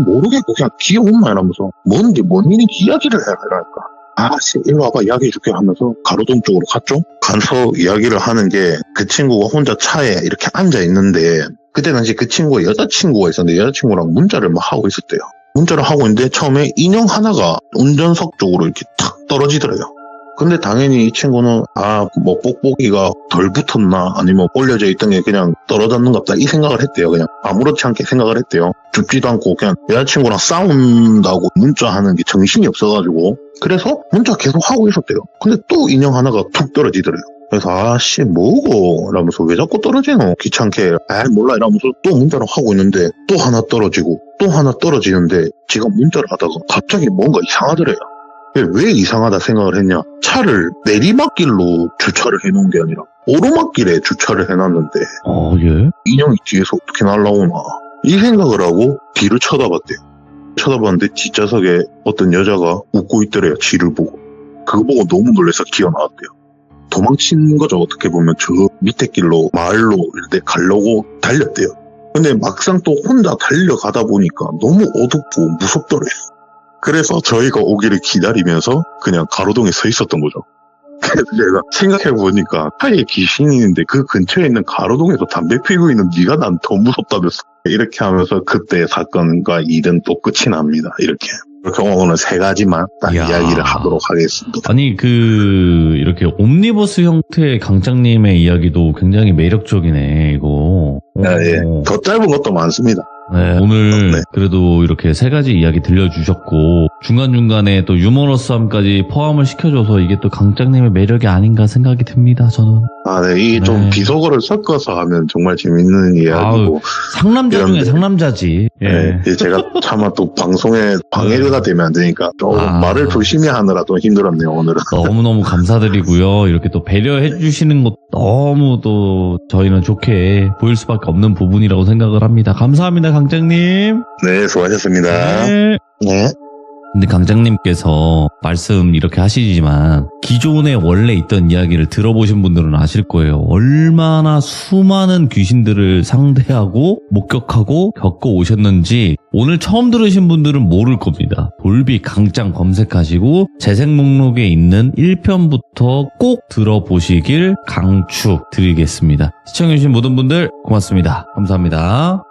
모르겠고 그냥 귀여운마 이러면서 뭔 일인지 이야기를 해라 이러니까 일로 와봐 이야기해줄게 하면서 가로등 쪽으로 갔죠. 가서 이야기를 하는 게 그 친구가 혼자 차에 이렇게 앉아있는데 그때 당시 그 친구가 여자친구가 있었는데 여자친구랑 문자를 막 하고 있었대요. 문자를 하고 있는데 처음에 인형 하나가 운전석 쪽으로 이렇게 탁 떨어지더래요. 근데 당연히 이 친구는 뽁뽁이가 덜 붙었나 아니면 올려져 있던 게 그냥 떨어졌는갑다 이 생각을 했대요. 그냥 아무렇지 않게 생각을 했대요. 죽지도 않고 그냥 여자친구랑 싸운다고 문자하는 게 정신이 없어가지고 그래서 문자 계속 하고 있었대요. 근데 또 인형 하나가 툭 떨어지더래요. 그래서 뭐고 이러면서 왜 자꾸 떨어지노 귀찮게 몰라 이러면서 또 문자를 하고 있는데 또 하나 떨어지고 또 하나 떨어지는데 지가 문자를 하다가 갑자기 뭔가 이상하더래요. 왜 이상하다 생각을 했냐, 차를 내리막길로 주차를 해놓은 게 아니라 오르막길에 주차를 해놨는데 예? 인형이 뒤에서 어떻게 날라오나 이 생각을 하고 뒤를 쳐다봤대요. 쳐다봤는데 뒷좌석에 어떤 여자가 웃고 있더래요. 뒤를 보고. 그거 보고 너무 놀라서 기어 나왔대요. 도망친 거죠. 어떻게 보면 저 밑에 길로 마을로 이렇게 가려고 달렸대요. 근데 막상 또 혼자 달려가다 보니까 너무 어둡고 무섭더래요. 그래서 저희가 오기를 기다리면서 그냥 가로등에 서 있었던 거죠. 그래서 제가 생각해보니까 차에 귀신이 있는데 그 근처에 있는 가로등에서 담배 피우고 있는 네가 난 더 무섭다면서 이렇게 하면서 그때 사건과 일은 또 끝이 납니다. 이렇게 오늘 3가지만 딱 이야. 이야기를 하도록 하겠습니다. 아니 이렇게 옴니버스 형태의 강장님의 이야기도 굉장히 매력적이네 이거. 예. 더 짧은 것도 많습니다. 네, 오늘 네. 그래도 이렇게 세 가지 이야기 들려주셨고 중간중간에 또 유머러스함까지 포함을 시켜줘서 이게 또 강장님의 매력이 아닌가 생각이 듭니다. 저는 아, 네. 이게 좀 네. 비속어를 섞어서 하면 정말 재밌는 이야기고. 상남자 중에 이런데. 상남자지. 예. 네. 이게 제가 차마 또 방송에 방해가 되면 안 되니까 좀 말을 조심히 하느라 좀 힘들었네요, 오늘은. 너무너무 감사드리고요. 이렇게 또 배려해 주시는 것 너무 또 저희는 좋게 보일 수밖에 없는 부분이라고 생각을 합니다. 감사합니다, 강장님. 네, 수고하셨습니다. 네. 네. 근데 강장님께서 말씀 이렇게 하시지만 기존에 원래 있던 이야기를 들어보신 분들은 아실 거예요. 얼마나 수많은 귀신들을 상대하고 목격하고 겪어 오셨는지 오늘 처음 들으신 분들은 모를 겁니다. 돌비 강장 검색하시고 재생 목록에 있는 1편부터 꼭 들어보시길 강추드리겠습니다. 시청해주신 모든 분들 고맙습니다. 감사합니다.